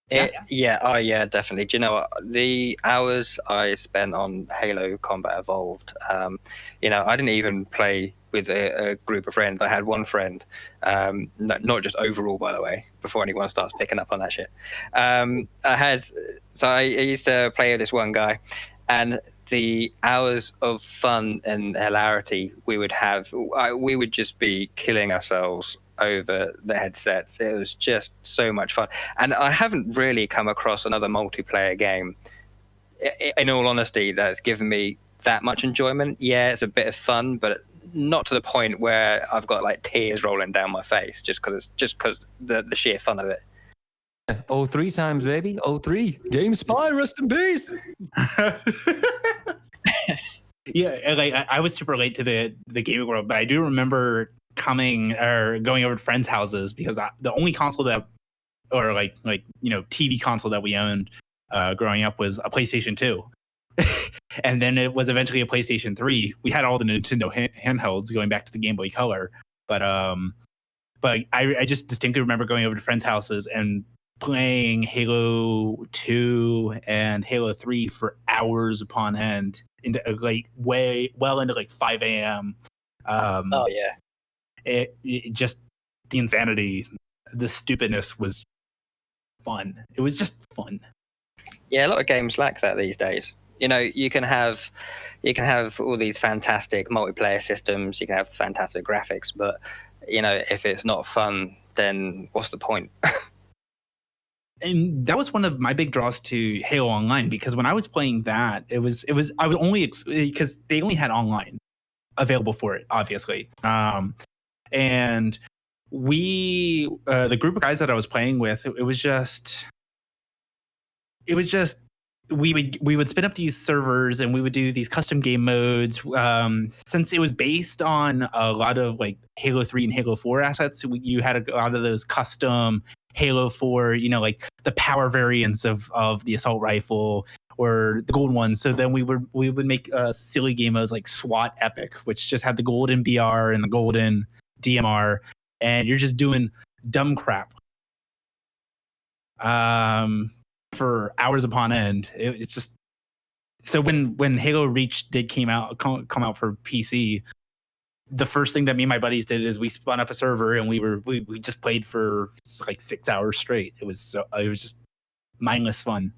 Definitely. Do you know what? The hours I spent on Halo Combat Evolved, I didn't even play with a group of friends. I had one friend, not just overall, by the way, before anyone starts picking up on that shit. I used to play with this one guy, and the hours of fun and hilarity we would have, we would just be killing ourselves over the headsets. It was just so much fun, and I haven't really come across another multiplayer game, in all honesty, that's given me that much enjoyment. Yeah, it's a bit of fun, but not to the point where I've got like tears rolling down my face just because the sheer fun of it. 03 times, baby. 03. GameSpy, rest in peace. Yeah, like I was super late to the gaming world, but I do remember coming or going over to friends' houses because the only console that, or like TV console that we owned growing up was a PlayStation 2. And then it was eventually a PlayStation 3. We had all the Nintendo handhelds going back to the Game Boy Color, but I just distinctly remember going over to friends' houses and playing Halo 2 and Halo 3 for hours upon end into like way well into like 5 a.m. Oh yeah. It just, the insanity, the stupidness was fun. It was just fun. Yeah, a lot of games lack that these days. You know, you can have all these fantastic multiplayer systems, you can have fantastic graphics, but you know, if it's not fun, then what's the point? And that was one of my big draws to Halo Online, because when I was playing that, I was only because they only had online available for it, obviously. And we, the group of guys that I was playing with, it was just we would spin up these servers and we would do these custom game modes. Since it was based on a lot of like Halo 3 and Halo 4 assets, you had a lot of those custom Halo 4, like the power variants of the assault rifle or the gold ones. So then we would make silly game modes like SWAT Epic, which just had the golden BR and the golden DMR, and you're just doing dumb crap for hours upon end. It's just, so when Halo Reach did come out for PC, the first thing that me and my buddies did is we spun up a server and we just played for like 6 hours straight. It was just mindless fun.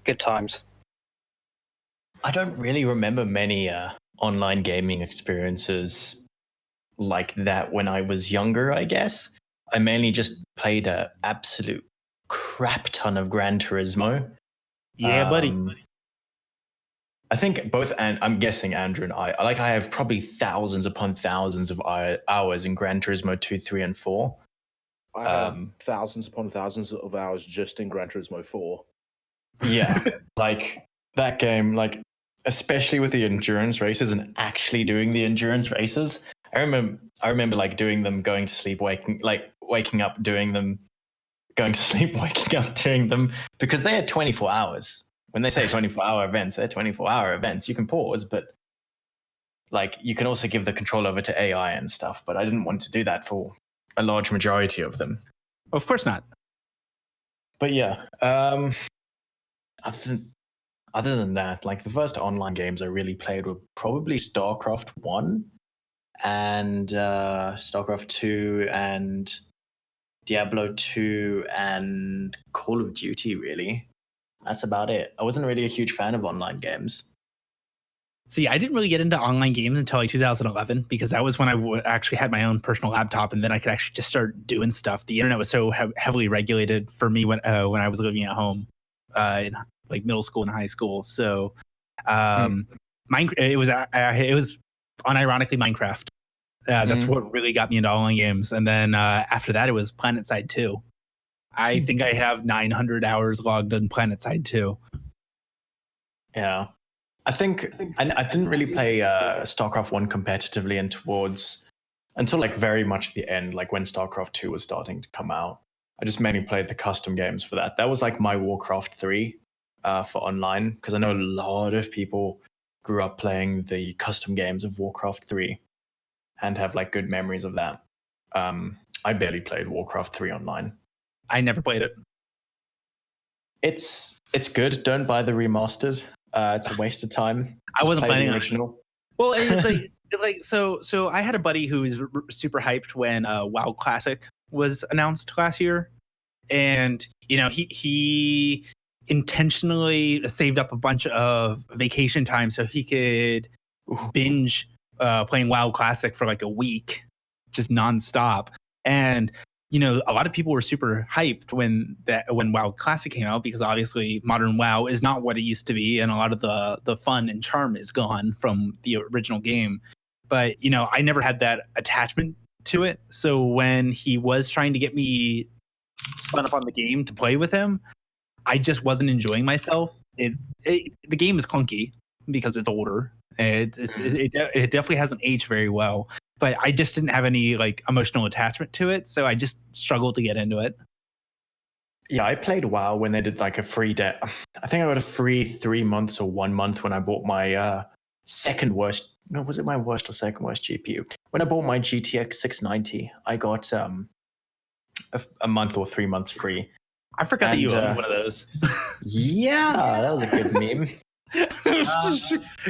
Good times. I don't really remember many online gaming experiences like that when I was younger, I guess. I mainly just played an absolute crap ton of Gran Turismo. Yeah, buddy. I think both, and I'm guessing Andrew and I have probably thousands upon thousands of hours in Gran Turismo 2, 3, and 4. I have thousands upon thousands of hours just in Gran Turismo 4. Yeah, like that game, like especially with the endurance races and actually doing the endurance races. I remember like doing them, going to sleep, waking up, doing them, going to sleep, waking up, doing them, because they are 24 hours. When they say 24-hour events, they're 24-hour events. You can pause, but like you can also give the control over to AI and stuff. But I didn't want to do that for a large majority of them. Of course not. But yeah, other than that, like the first online games I really played were probably StarCraft 1 and StarCraft 2 and Diablo 2 and Call of Duty, really. That's about it. I wasn't really a huge fan of online games. See, I didn't really get into online games until like 2011, because that was when I actually had my own personal laptop, and then I could actually just start doing stuff. The internet was so heavily regulated for me when I was living at home in like middle school and high school. So it was unironically Minecraft. That's what really got me into online games. And then after that, it was PlanetSide 2. I think I have 900 hours logged on PlanetSide 2. Yeah. I think I didn't really play StarCraft 1 competitively until like very much the end, like when StarCraft 2 was starting to come out. I just mainly played the custom games for that. That was like my Warcraft 3 for online, because I know a lot of people grew up playing the custom games of Warcraft 3 and have like good memories of that. I barely played Warcraft 3 online. I never played it. It's good. Don't buy the remastered. It's a waste of time. I wasn't planning the on original. Well, it's like so I had a buddy who was super hyped when WoW Classic was announced last year, and he intentionally saved up a bunch of vacation time so he could binge playing WoW Classic for like a week, just nonstop. And a lot of people were super hyped when WoW Classic came out, because obviously modern WoW is not what it used to be, and a lot of the fun and charm is gone from the original game. But I never had that attachment to it. So when he was trying to get me spun up on the game to play with him, I just wasn't enjoying myself. The game is clunky, because it's older. It definitely hasn't aged very well. But I just didn't have any like emotional attachment to it, so I just struggled to get into it. Yeah, I played WoW when they did like a free day. I think I got a free 3 months or 1 month when I bought my second worst. No, was it my worst or second worst GPU? When I bought my GTX 690, I got a month or 3 months free. I forgot that you owned one of those. Yeah, that was a good meme.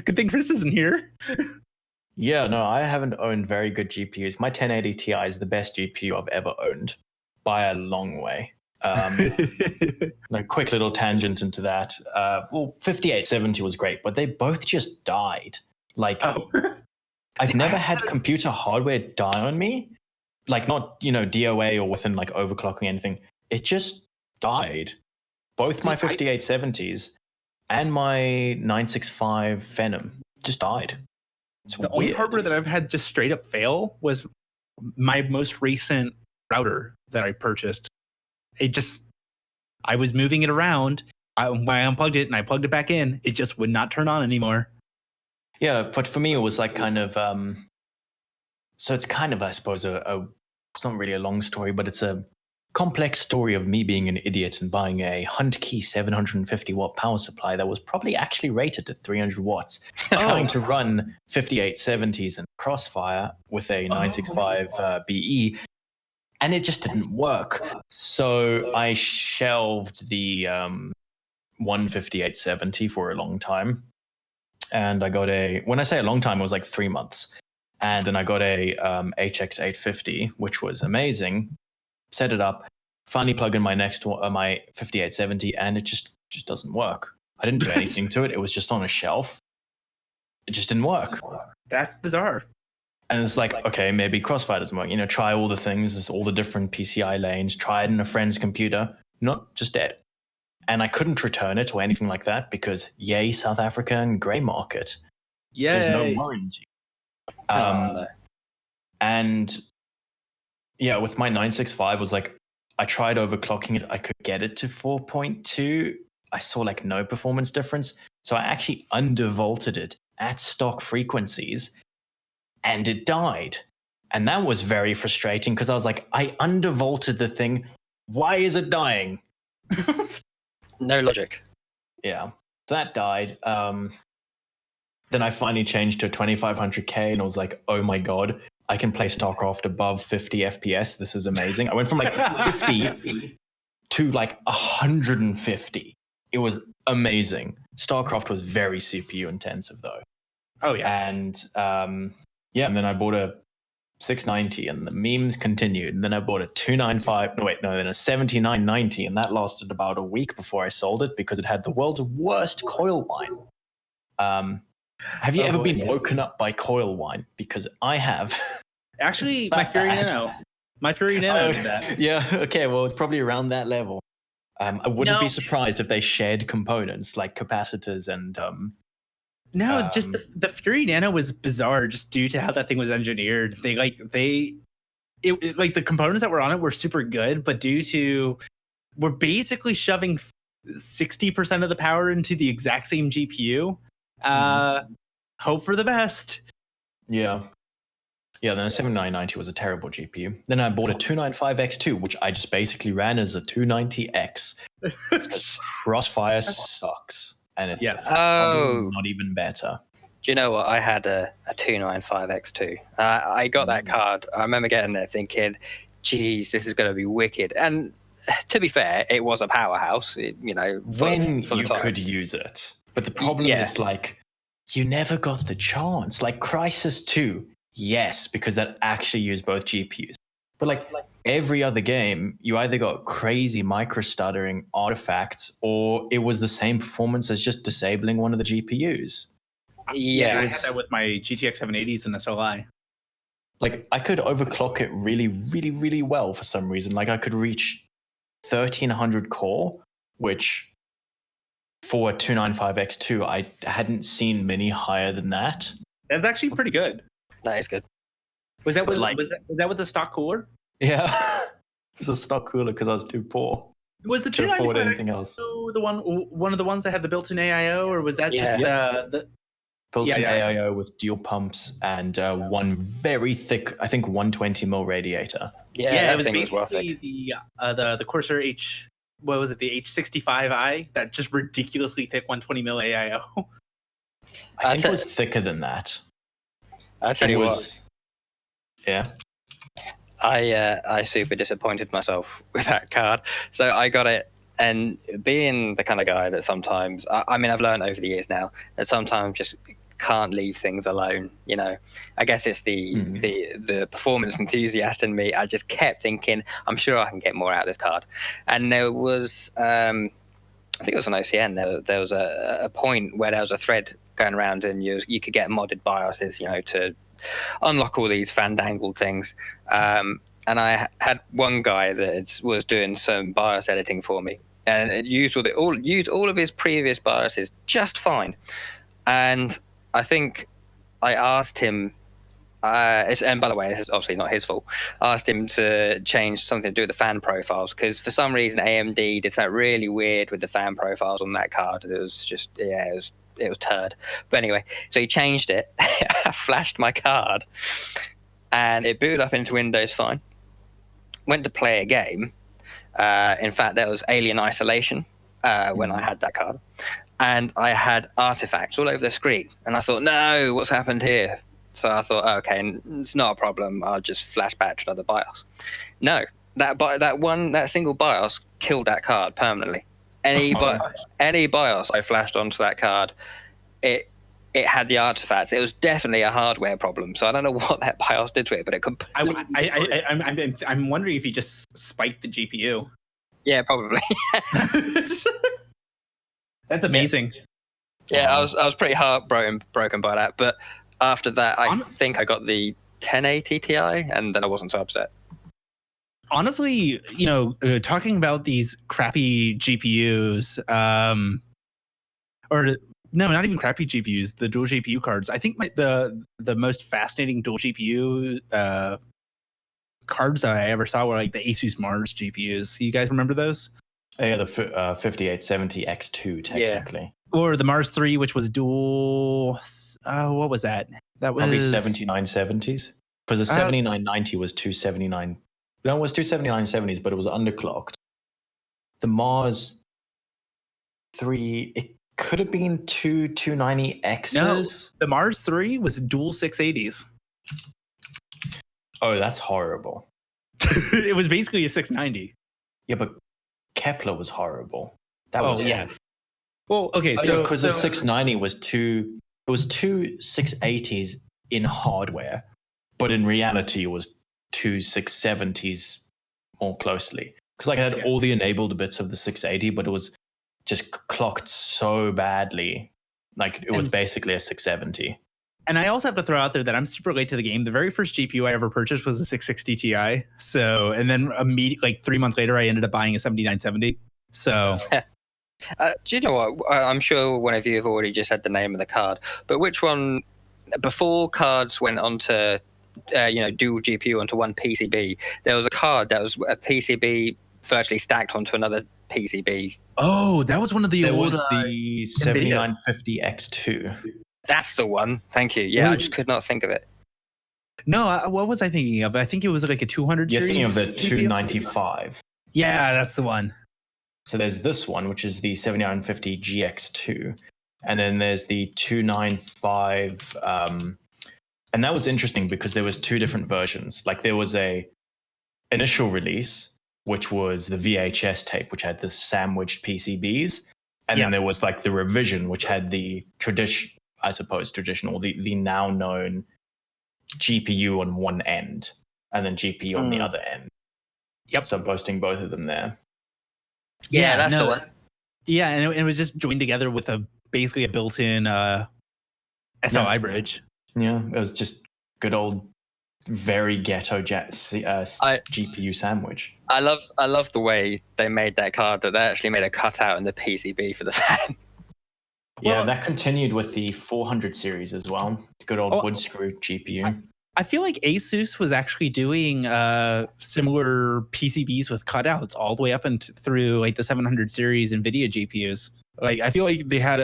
Good thing Chris isn't here. Yeah, no, I haven't owned very good GPUs. My 1080 Ti is the best GPU I've ever owned by a long way. No, quick little tangent into that. Well, 5870 was great, but they both just died. Like, I've never had computer hardware die on me. Like, not, DOA or within like overclocking anything. It just died. Both my 5870s and my 965 Venom just died. The only hardware that I've had just straight up fail was my most recent router that I purchased. I was moving it around. When I unplugged it and I plugged it back in, it just would not turn on anymore. Yeah, but for me, it was like kind of, so it's kind of, I suppose, it's not really a long story, but it's a complex story of me being an idiot and buying a Hunt Key 750 watt power supply that was probably actually rated at 300 watts, trying to run 5870s and Crossfire with a 965 BE, and it just didn't work. So I shelved the 15870 for a long time, and I got when I say a long time, it was like 3 months, and then I got a HX850, which was amazing. Set it up, finally plug in my next one, my 5870, and it just doesn't work. I didn't do anything to it. It was just on a shelf. It just didn't work. That's bizarre. And it's like, okay, maybe Crossfire doesn't work. Try all the things, all the different PCI lanes, try it in a friend's computer. Not just dead. And I couldn't return it or anything like that because, yay, South Africa and grey market. Yay. There's no warranty. And yeah, with my 965 was like, I tried overclocking it. I could get it to 4.2. I saw like no performance difference. So I actually undervolted it at stock frequencies and it died. And that was very frustrating because I was like, I undervolted the thing. Why is it dying? No logic. Yeah, that died. Then I finally changed to a 2500K and I was like, oh my God, I can play StarCraft above 50 FPS. This is amazing. I went from like 50 to like 150. It was amazing. StarCraft was very CPU intensive though. Oh yeah. And and then I bought a 690 and the memes continued. And then I bought a 295, then a 7990, and that lasted about a week before I sold it because it had the world's worst coil whine. Have you ever been woken up by coil whine? Because I have. Actually, my Fury Nano. My Fury Nano did that. Yeah, okay, well, it's probably around that level. I wouldn't be surprised if they shared components like capacitors and... just the Fury Nano was bizarre just due to how that thing was engineered. The components that were on it were super good, but we're basically shoving 60% of the power into the exact same GPU. Hope for the best. Yeah, then a 7990 was a terrible GPU. Then I bought a 295X2, which I just basically ran as a 290X. Crossfire sucks. And it's not even better. Do you know what? I had a 295X2. I got that card. I remember getting there thinking, geez, this is going to be wicked. And to be fair, it was a powerhouse, when you could use it. But the problem is like, you never got the chance. Like Crysis 2, yes, because that actually used both GPUs. But like every other game, you either got crazy micro stuttering artifacts or it was the same performance as just disabling one of the GPUs. Yeah, I had that with my GTX 780s and SLI. Like I could overclock it really, really, really well for some reason. Like I could reach 1300 core, which for a 295X2, I hadn't seen many higher than that. That's actually pretty good. That is good. Was that with the stock cooler? Yeah, it's a stock cooler because I was too poor. Was the 295 anything else? The one of the ones that had the built-in AIO, or was that just the? Built-in Yeah. AIO with dual pumps and one very thick, I think 120mm radiator. Yeah, it that was thing was worth basically it. the Corsair H. What was it? The H65i, that just ridiculously thick 120mm AIO. I think it was thicker than that. I'll tell you what. Yeah. I super disappointed myself with that card. So I got it, and being the kind of guy that sometimes, I mean, I've learned over the years now that sometimes just can't leave things alone. You know, I guess it's the performance enthusiast in me. I just kept thinking, I'm sure I can get more out of this card. And there was, I think it was on OCN. There was a point where there was a thread going around, and you could get modded BIOSes, you know, to unlock all these fandangled things. And I had one guy that was doing some BIOS editing for me, and it used all of his previous BIOSes just fine. And I think I asked him, and by the way, this is obviously not his fault, I asked him to change something to do with the fan profiles, because for some reason AMD did something really weird with the fan profiles on that card. It was just, it was turd. But anyway, so he changed it. I flashed my card, and it booted up into Windows fine. Went to play a game. In fact, there was Alien Isolation when I had that card. And I had artifacts all over the screen. And I thought, no, what's happened here? So I thought, okay, it's not a problem. I'll just flash back to another BIOS. No, that single BIOS killed that card permanently. Any BIOS I flashed onto that card, it had the artifacts. It was definitely a hardware problem. So I don't know what that BIOS did to it, but it completely. I'm wondering if you just spiked the GPU. Yeah, probably. That's amazing. Yeah, I was pretty broken by that. But after that, I think I got the 1080 Ti, and then I wasn't so upset. Honestly, talking about these crappy GPUs, or no, not even crappy GPUs, the dual GPU cards. I think the most fascinating dual GPU cards that I ever saw were like the Asus Mars GPUs. You guys remember those? Yeah, the 5870 X2 technically. Yeah. Or the Mars 3, which was dual. What was that? That was probably 7970s. Because the 7990 was 279. No, it was 27970s, but it was underclocked. The Mars 3, it could have been two 290Xs. No, the Mars 3 was dual 680s. Oh, that's horrible. It was basically a 690. Yeah, but Kepler was horrible. That was horrible. Yeah. Well, okay, so because the 690 was two 680s in hardware, but in reality it was two 670s more closely. Because I had all the enabled bits of the 680, but it was just clocked so badly. Like it was basically a 670. And I also have to throw out there that I'm super late to the game. The very first GPU I ever purchased was a 660 Ti. So, and then immediately, like 3 months later, I ended up buying a 7970. So, do you know what? I'm sure one of you have already just said the name of the card, but which one, before cards went onto, dual GPU onto one PCB, there was a card that was a PCB virtually stacked onto another PCB. Oh, that was one of the there old. Was the 7950 X2. That's the one. Thank you. Yeah, I just could not think of it. No, what was I thinking of? I think it was like a 200 You're series. thinking of the 295. Yeah, that's the one. So there's this one, which is the 7950 GX2. And then there's the 295. And that was interesting because there was two different versions. Like there was a initial release, which was the VHS tape, which had the sandwiched PCBs. And then there was like the revision, which had the traditional, the now known GPU on one end and then GPU on the other end. Yep. So boasting both of them there. Yeah, that's the one. Yeah, and it was just joined together with basically a built-in SOI bridge. Yeah, it was just good old, very ghetto GPU sandwich. I love the way they made that card, that they actually made a cutout in the PCB for the fan. Yeah, that continued with the 400 series as well. Good old wood screw GPU. I feel like Asus was actually doing similar PCBs with cutouts all the way up and through like the 700 series NVIDIA GPUs. Like I feel like they had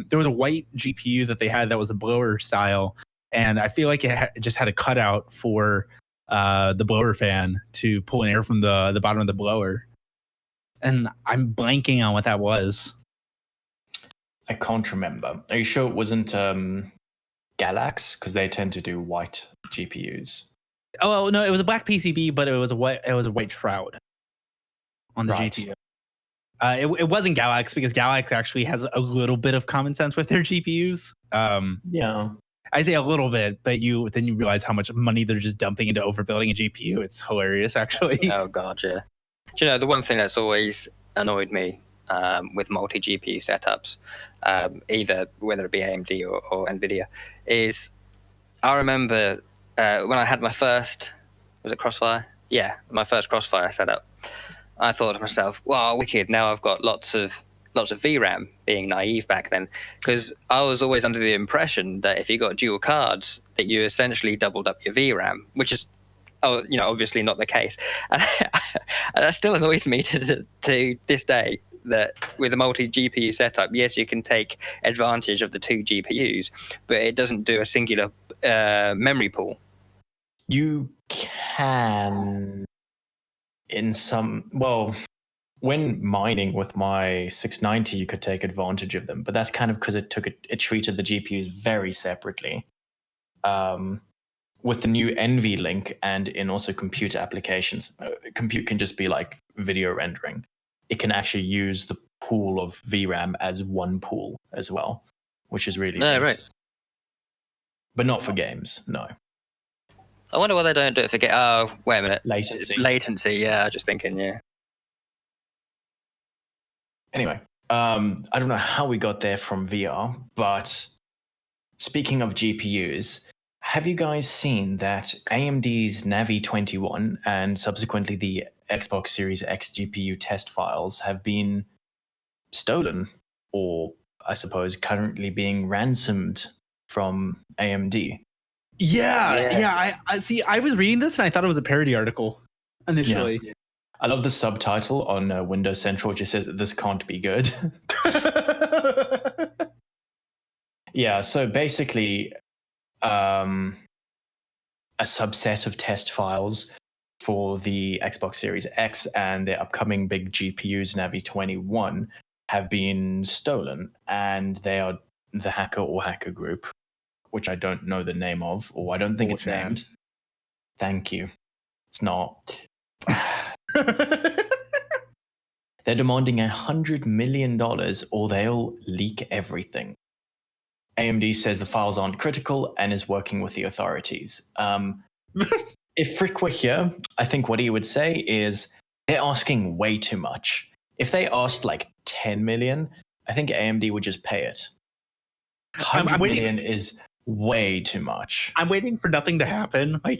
there was a white GPU that they had that was a blower style, and I feel like it just had a cutout for the blower fan to pull in air from the bottom of the blower. And I'm blanking on what that was. I can't remember. Are you sure it wasn't Galax? Because they tend to do white GPUs. Oh no, it was a black PCB, but it was a white shroud on the Right. GPU. It wasn't Galax because Galax actually has a little bit of common sense with their GPUs. Yeah. I say a little bit, but then you realize how much money they're just dumping into overbuilding a GPU. It's hilarious, actually. Oh god, yeah. Do you know the one thing that's always annoyed me with multi GPU setups, either whether it be AMD or Nvidia, is I remember when I had my first, was it Crossfire? Yeah, my first Crossfire setup. I thought to myself, "Wow, wicked! Now I've got lots of VRAM." Being naive back then, because I was always under the impression that if you got dual cards, that you essentially doubled up your VRAM, which is, obviously not the case, and that still annoys me to this day. That with a multi GPU setup, yes, you can take advantage of the two GPUs, but it doesn't do a singular memory pool. You can, in some, when mining with my 690, you could take advantage of them, but that's kind of because it treated the GPUs very separately. With the new NVLink and in also computer applications, compute can just be like video rendering. It can actually use the pool of VRAM as one pool as well, which is really neat. Right. But not for games, no. I wonder why they don't do it for oh, wait a minute. Latency, yeah, just thinking, yeah. Anyway, I don't know how we got there from VR, but speaking of GPUs, have you guys seen that AMD's Navi 21 and subsequently the Xbox Series X GPU test files have been stolen, or I suppose currently being ransomed from AMD? Yeah. I see. I was reading this and I thought it was a parody article initially. Yeah. I love the subtitle on Windows Central, which just says, "This can't be good." Yeah, so basically, a subset of test files for the Xbox Series X and their upcoming big GPUs, Navi 21, have been stolen, and they are the hacker or hacker group, which I don't know the name of, or I don't think it's named. Thank you. It's not. They're demanding $100 million or they'll leak everything. AMD says the files aren't critical and is working with the authorities. If Frick were here, I think what he would say is they're asking way too much. If they asked like 10 million, I think AMD would just pay it. 100 million is way too much. I'm waiting for nothing to happen. Like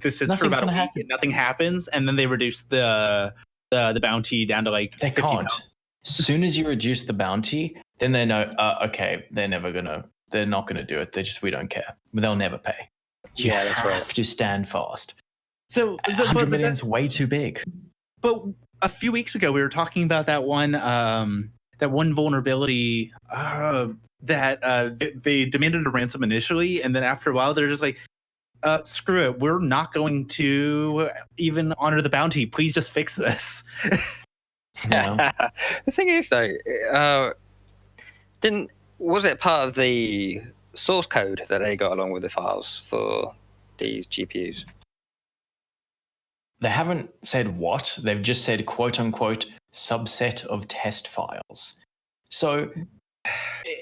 this is for about a week and nothing happens, and then they reduce the bounty down to like they 50 can't. pounds. As soon as you reduce the bounty, then they know, okay, they're not gonna do it. We don't care. They'll never pay. You have to stand fast. So 100 million is way too big. But a few weeks ago, we were talking about that one vulnerability that they demanded a ransom initially, and then after a while, they're just like, screw it, we're not going to even honor the bounty. Please just fix this. Yeah. The thing is, though, was it part of the source code that they got along with the files for these GPUs? They haven't said what. They've just said, quote unquote, subset of test files. So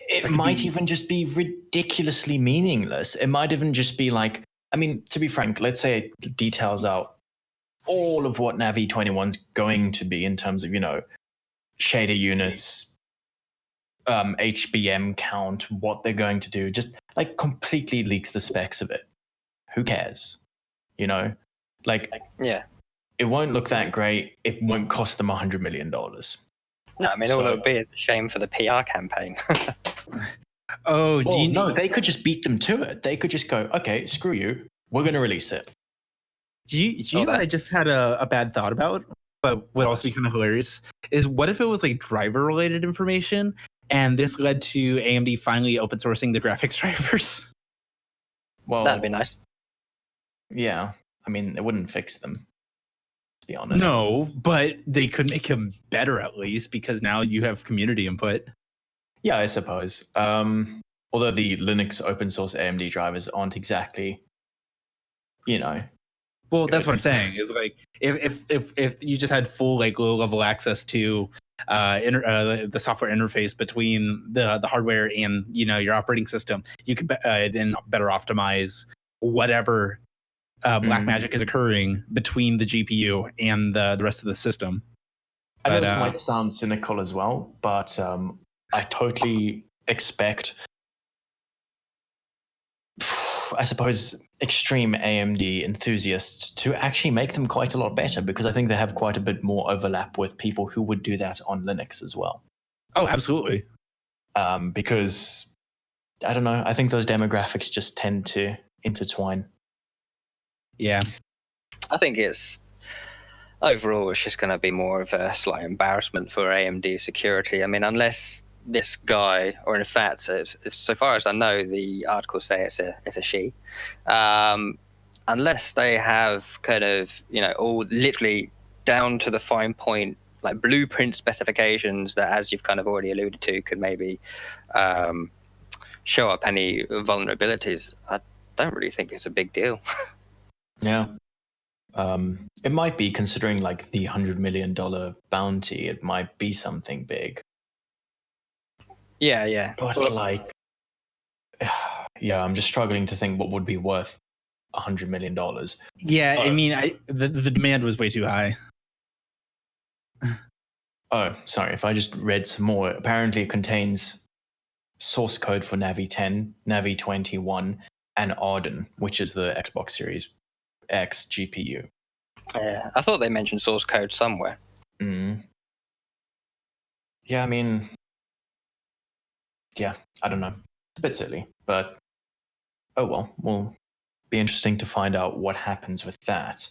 it might even just be ridiculously meaningless. It might even just be like, I mean, to be frank, let's say it details out all of what Navi 21's going to be in terms of, shader units, HBM count, what they're going to do, just like completely leaks the specs of it. Who cares? Yeah. It won't look that great. It won't cost them $100 million. No, I mean, all it would be is a shame for the PR campaign. No, they could just beat them to it. They could just go, okay, screw you. We're going to release it. Do you know what I just had a bad thought about? But what also be kind of hilarious is what if it was like driver related information and this led to AMD finally open sourcing the graphics drivers. Well, That'd be nice. yeah. I mean, it wouldn't fix them, to be honest. No, but they could make them better at least because now you have community input. Yeah, I suppose. Although the Linux open source AMD drivers aren't exactly, Well, that's what I'm saying. Is like if you just had full like low level access to the software interface between the hardware and your operating system, you could then better optimize whatever black magic is occurring between the GPU and the rest of the system. I know this might sound cynical as well, but I totally expect, I suppose, extreme AMD enthusiasts to actually make them quite a lot better, because I think they have quite a bit more overlap with people who would do that on Linux as well. Oh, absolutely. Because, I don't know, I think those demographics just tend to intertwine. Yeah. I think it's overall it's just going to be more of a slight embarrassment for AMD security. I mean, unless this guy, or in fact, so far as I know, the articles say it's a she. Unless they have kind of all literally down to the fine point, like blueprint specifications that, as you've kind of already alluded to, could maybe show up any vulnerabilities, I don't really think it's a big deal. Yeah. It might be, considering like the $100 million bounty, it might be something big. Yeah. But like, yeah, I'm just struggling to think what would be worth $100 million. Yeah, I mean, the demand was way too high. Oh, sorry. If I just read some more, apparently it contains source code for Navi 10, Navi 21, and Arden, which is the Xbox Series X GPU. Yeah, I thought they mentioned source code somewhere. Yeah, I mean, yeah, I don't know. It's a bit silly, but oh well. Will be interesting to find out what happens with that.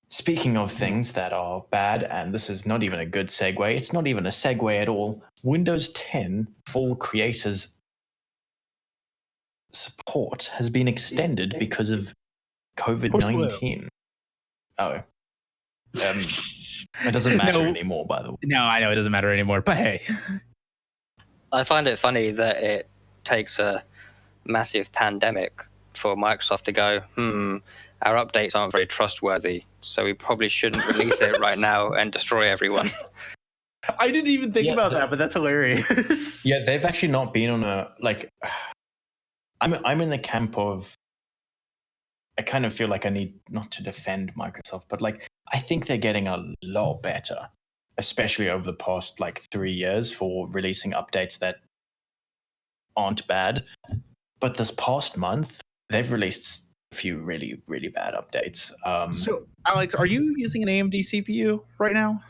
Speaking of things that are bad, and this is not even a good segue, it's not even a segue at all. Windows 10 full creators support has been extended because of COVID-19. Oh. It doesn't matter anymore, by the way. No, I know it doesn't matter anymore, but hey. I find it funny that it takes a massive pandemic for Microsoft to go, our updates aren't very trustworthy, so we probably shouldn't release it right now and destroy everyone. I didn't even think about that, but that's hilarious. Yeah, they've actually not been on a, like, I'm in the camp of, I kind of feel like I need not to defend Microsoft, but like, I think they're getting a lot better, especially over the past like 3 years, for releasing updates that aren't bad. But this past month, they've released a few really, really bad updates. So, Alex, are you using an AMD CPU right now?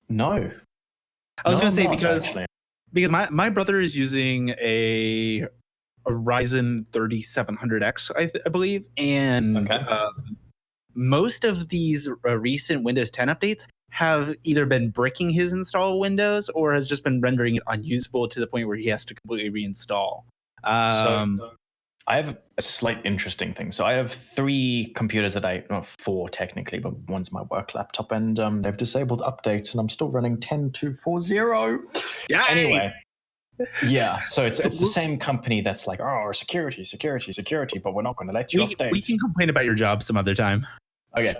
No. I was going to say, because my brother is using a Ryzen 3700X, I believe, and most of these recent Windows 10 updates have either been bricking his install Windows or has just been rendering it unusable to the point where he has to completely reinstall. So I have a slight interesting thing. So I have 3 computers not 4 technically, but one's my work laptop, and they've disabled updates, and I'm still running 10.2.4.0. Yeah. Anyway. Yeah, so it's the same company that's like, oh, security, but we're not going to let you update. We can complain about your job some other time. Okay.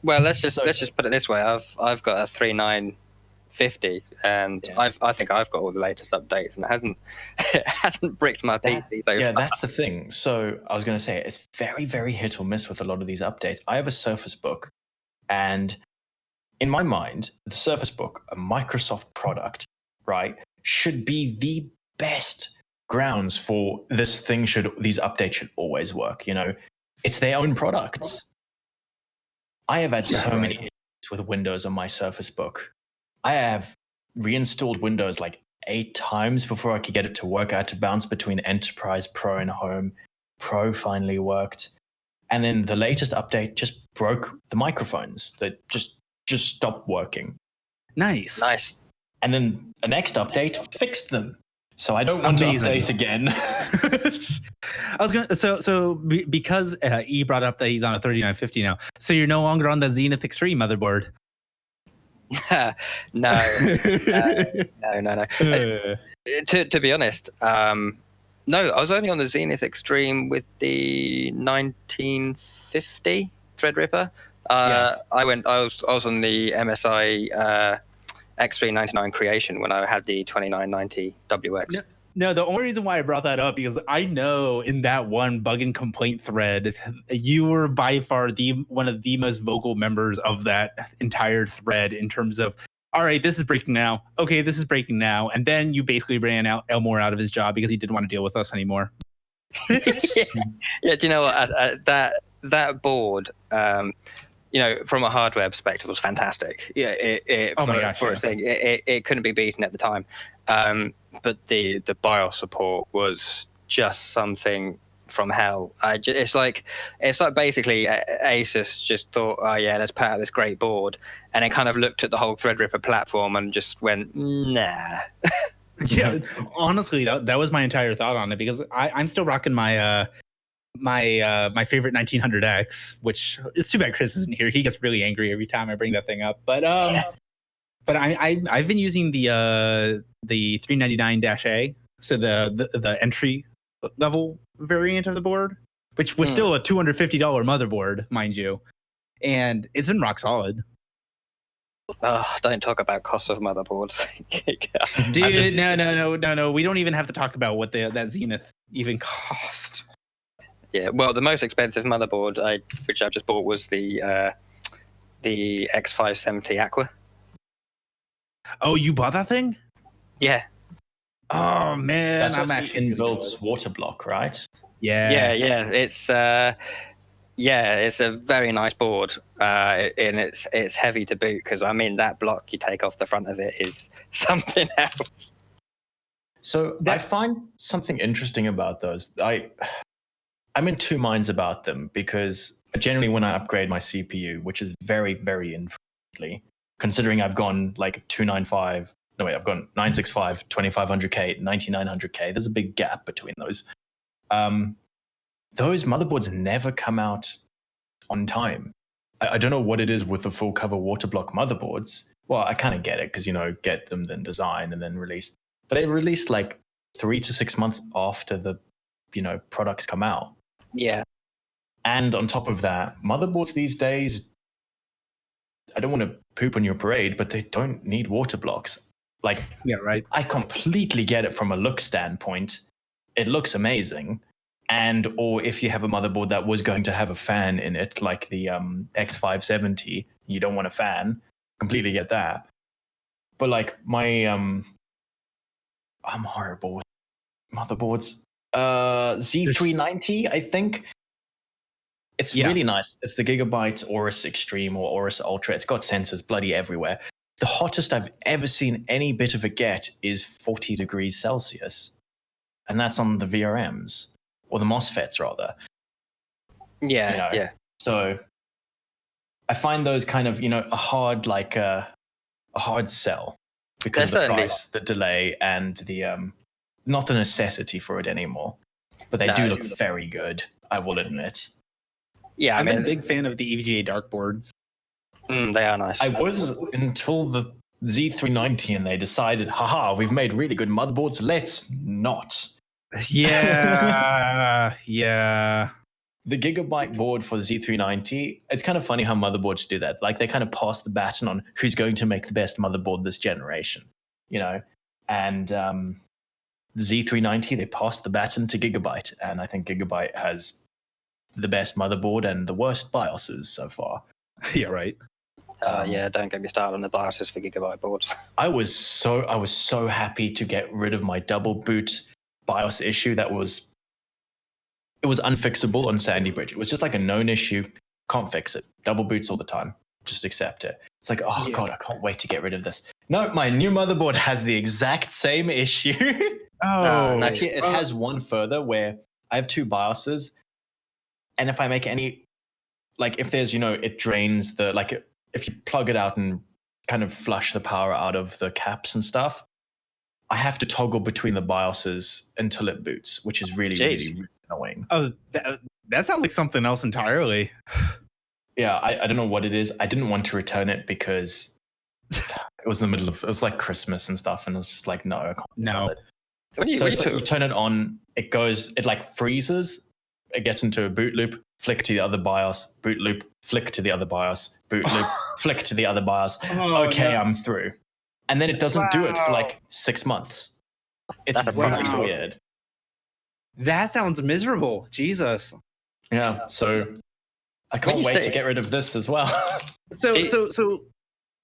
Well, let's just put it this way. I've got a 3950, and yeah. I think I've got all the latest updates, and it hasn't bricked my PC so far. That's the thing. So I was going to say, it's very, very hit or miss with a lot of these updates. I have a Surface Book, and in my mind, the Surface Book, a Microsoft product, right, should be the best grounds for these updates should always work. It's their own products. I have had so many issues with Windows on my Surface Book. I have reinstalled Windows like 8 times before I could get it to work. I had to bounce between Enterprise, Pro, and Home. Pro finally worked. And then the latest update just broke the microphones. That just stopped working. Nice. And then the next update fixed them. So I don't want to update again. I was gonna because E brought up that he's on a 3950 now, so you're no longer on the Zenith Extreme motherboard. No. To be honest, no, I was only on the Zenith Extreme with the 1950 Threadripper. I was on the MSI X399 Creation when I had the 2990 WX. No, the only reason why I brought that up because I know in that one bug and complaint thread, you were by far one of the most vocal members of that entire thread in terms of, all right, this is breaking now. Okay, this is breaking now. And then you basically ran Elmore out of his job because he didn't want to deal with us anymore. Yeah, do you know what? That board, from a hardware perspective, was fantastic. Yeah, it couldn't be beaten at the time. But the BIOS support was just something from hell. It's like basically Asus just thought, oh yeah, let's put out this great board, and then kind of looked at the whole Threadripper platform and just went, nah. Yeah, honestly, that was my entire thought on it because I'm still rocking my my favorite 1900X, which it's too bad Chris isn't here. He gets really angry every time I bring that thing up. But I've been using the 399-A, so the entry level variant of the board, which was still a $250 motherboard, mind you, and it's been rock solid. Don't talk about cost of motherboards. Dude, no. We don't even have to talk about what that Zenith even cost. Yeah, well, the most expensive motherboard which I just bought was the X570 Aqua. Oh, you bought that thing? Yeah. Oh man, that's I'm actually inbuilt water block, right? Yeah. It's it's a very nice board, and it's heavy to boot because that block you take off the front of it is something else. So I find something interesting about those. I'm in two minds about them because generally when I upgrade my CPU, which is very, very infrequently, considering I've gone like 295, I've gone 965, 2500K, 9900K. There's a big gap between those. Those motherboards never come out on time. I don't know what it is with the full cover water block motherboards. Well, I kind of get it because, get them, then design and then release. But they release like 3 to 6 months after the, products come out. Yeah. And on top of that, motherboards these days, I don't want to poop on your parade, but they don't need water blocks. Like, yeah, right. I completely get it from a look standpoint. It looks amazing. Or if you have a motherboard that was going to have a fan in it, like the X570, you don't want a fan. Completely get that. But like my, I'm horrible with motherboards. Z390, I think. It's really nice. It's the Gigabyte Aorus Extreme or Aorus Ultra. It's got sensors bloody everywhere. The hottest I've ever seen any bit of it get is 40 degrees Celsius. And that's on the VRMs. Or the MOSFETs, rather. Yeah. So I find those kind of, a hard sell because of the price, the delay, and the not the necessity for it anymore. But they do look very good, I will admit. Yeah, I'm a big fan of the EVGA dark boards. They are nice. I was until the Z390 and they decided, haha, we've made really good motherboards, let's not. Yeah. The Gigabyte board for the Z390, it's kind of funny how motherboards do that. Like they kind of pass the baton on who's going to make the best motherboard this generation, and the Z390, they passed the baton to Gigabyte. And I think Gigabyte has the best motherboard and the worst BIOSes so far. Yeah, right. Don't get me started on the BIOSes for Gigabyte boards. I was so happy to get rid of my double boot BIOS issue it was unfixable on Sandy Bridge. It was just like a known issue. Can't fix it. Double boots all the time. Just accept it. It's like, God, I can't wait to get rid of this. No, my new motherboard has the exact same issue. Actually, it has one further where I have two BIOSes. And if I make any, like if there's, it drains if you plug it out and kind of flush the power out of the caps and stuff, I have to toggle between the BIOSes until it boots, which is really, really, really annoying. Oh, that sounds like something else entirely. Yeah, I don't know what it is. I didn't want to return it because it was it was like Christmas and stuff, and it was just like, no, I can't. No. So it's like you turn it on, it like freezes, it gets into a boot loop, flick to the other BIOS, boot loop, flick to the other BIOS, boot loop, flick to the other BIOS. Okay, I'm through. And then it doesn't do it for like 6 months. It's really weird. That sounds miserable. Jesus. Yeah, so I can't wait to get rid of this as well. So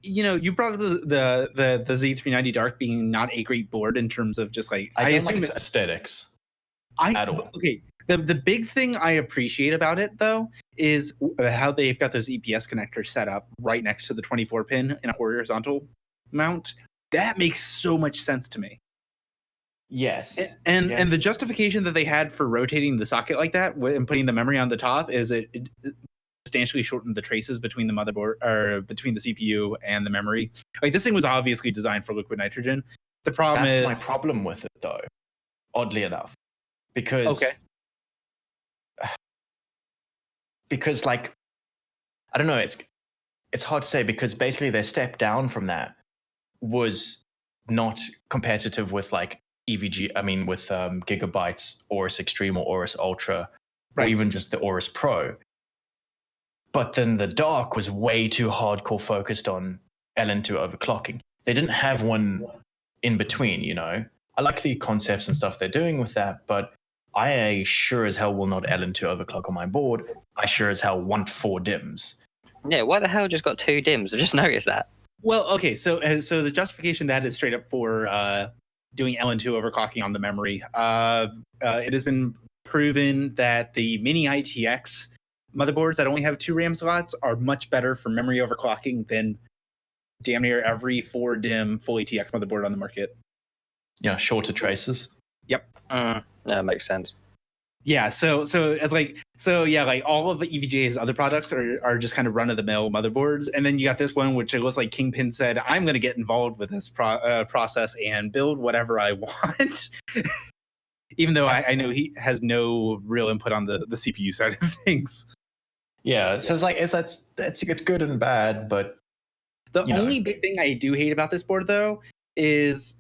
you brought up the Z390 Dark being not a great board in terms of just like I assume it's aesthetics. At all. Okay. The big thing I appreciate about it though is how they've got those EPS connectors set up right next to the 24 pin in a horizontal mount. That makes so much sense to me. Yes. And the justification that they had for rotating the socket like that and putting the memory on the top is it substantially shortened the traces between the motherboard or between the CPU and the memory. Like this thing was obviously designed for liquid nitrogen. The problem That's my problem with it though, oddly enough. Because like I don't know, it's hard to say because basically their step down from that was not competitive with like EVG, with Gigabyte's Aorus Extreme or Aorus Ultra, or even just the Aorus Pro. But then the Dark was way too hardcore focused on LN2 overclocking. They didn't have one in between, you know. I like the concepts and stuff they're doing with that, but I sure as hell will not LN2 overclock on my board. I sure as hell want 4 DIMMs. Yeah, why the hell just got 2 DIMMs? I just noticed that. Well, okay, so the justification that is straight up for doing LN2 overclocking on the memory. It has been proven that the mini ITX motherboards that only have 2 RAM slots are much better for memory overclocking than damn near every 4 DIMM full ATX motherboard on the market. Yeah, shorter traces. Yep. That makes sense. Yeah, so it's like all of the EVGA's other products are just kind of run of the mill motherboards, and then you got this one which it looks like Kingpin said, I'm going to get involved with this process and build whatever I want, even though I know he has no real input on the CPU side of things. Yeah, so it's like it's good and bad, but the only big thing I do hate about this board though is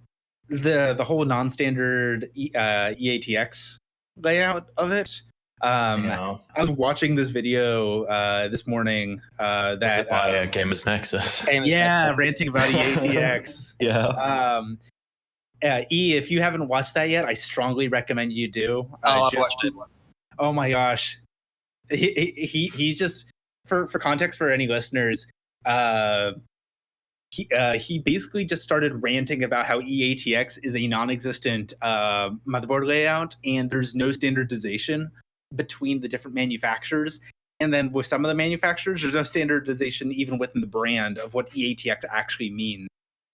the whole non-standard EATX layout of it. I was watching this video this morning that by Gamers Nexus. Ranting about EATX. If you haven't watched that yet, I strongly recommend you do. I've watched it. Oh my gosh, he's just for context for any listeners. He basically just started ranting about how EATX is a non-existent motherboard layout, and there's no standardization between the different manufacturers. And then with some of the manufacturers, there's no standardization even within the brand of what EATX actually means.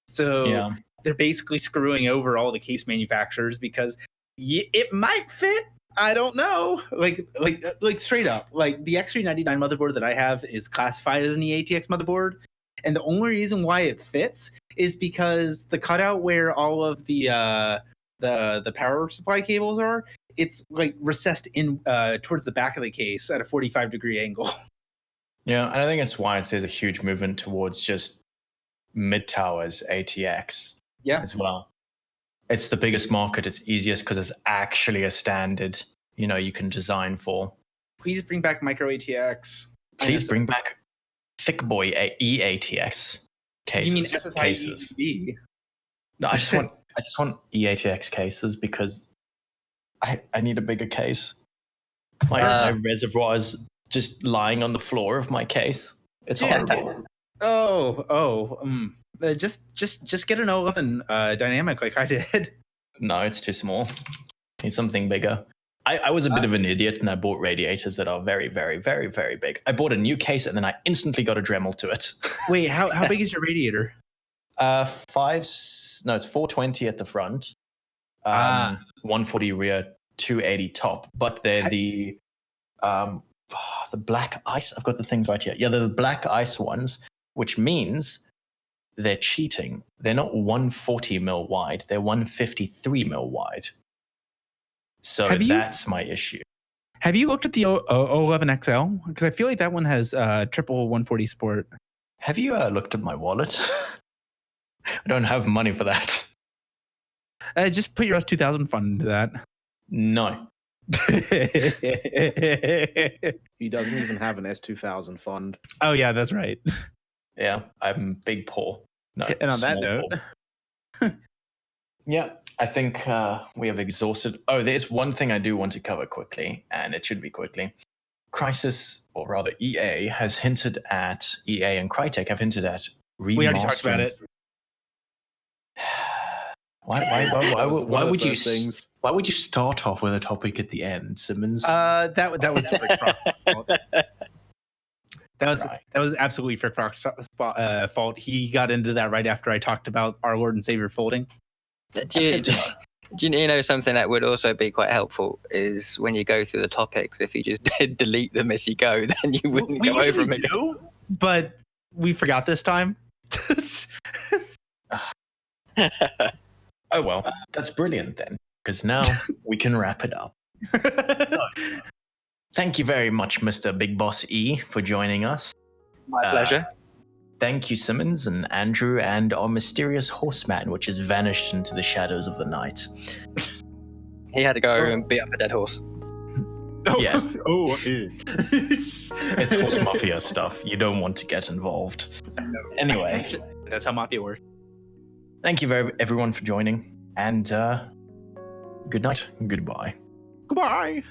So they're basically screwing over all the case manufacturers because it might fit. I don't know. Like straight up, like the X399 motherboard that I have is classified as an EATX motherboard. And the only reason why it fits is because the cutout where all of the power supply cables are, it's like recessed in towards the back of the case at a 45-degree angle. Yeah, and I think that's why it says a huge movement towards just mid-towers ATX as well. It's the biggest market. It's easiest because it's actually a standard, you can design for. Please bring back micro ATX. Please bring back thick boy EATX cases. You mean SSI cases? No, I just want EATX cases because I need a bigger case. My reservoir is just lying on the floor of my case. It's horrible. Just get an 11 dynamic like I did. No, it's too small. Need something bigger. I was a bit of an idiot and I bought radiators that are very, very, very, very big. I bought a new case and then I instantly got a Dremel to it. Wait, how big is your radiator? It's 420 at the front, 140 rear, 280 top. But they're the black ice. I've got the things right here. Yeah, they're the black ice ones, which means they're cheating. They're not 140 mil wide, they're 153 mil wide. So that's my issue. Have you looked at the 11XL? Because I feel like that one has triple 140 support. Have you looked at my wallet? I don't have money for that. Just put your S2000 fund into that. No. He doesn't even have an S2000 fund. Oh, yeah, that's right. Yeah, I'm big poor. No, and on that note. Yeah, I think we have exhausted. Oh, there's one thing I do want to cover quickly, and it should be quickly. Crysis, or rather EA, has hinted at, EA and Crytek have hinted at remastering. We already talked about it. Why would you start off with a topic at the end, Simmons? That was Frick Frog's fault. That was absolutely Frick Frog's fault. He got into that right after I talked about our Lord and Savior folding. Do you know something that would also be quite helpful is when you go through the topics, if you just delete them as you go, then you wouldn't go over them again. But we forgot this time. Oh, well, that's brilliant then, because now we can wrap it up. Thank you very much, Mr. Big Boss E, for joining us. My pleasure. Thank you, Simmons and Andrew, and our mysterious horseman, which has vanished into the shadows of the night. He had to go and beat up a dead horse. Yes. It's Horse Mafia stuff. You don't want to get involved. Anyway. That's how Mafia works. Thank you everyone for joining, and good night and goodbye. Goodbye.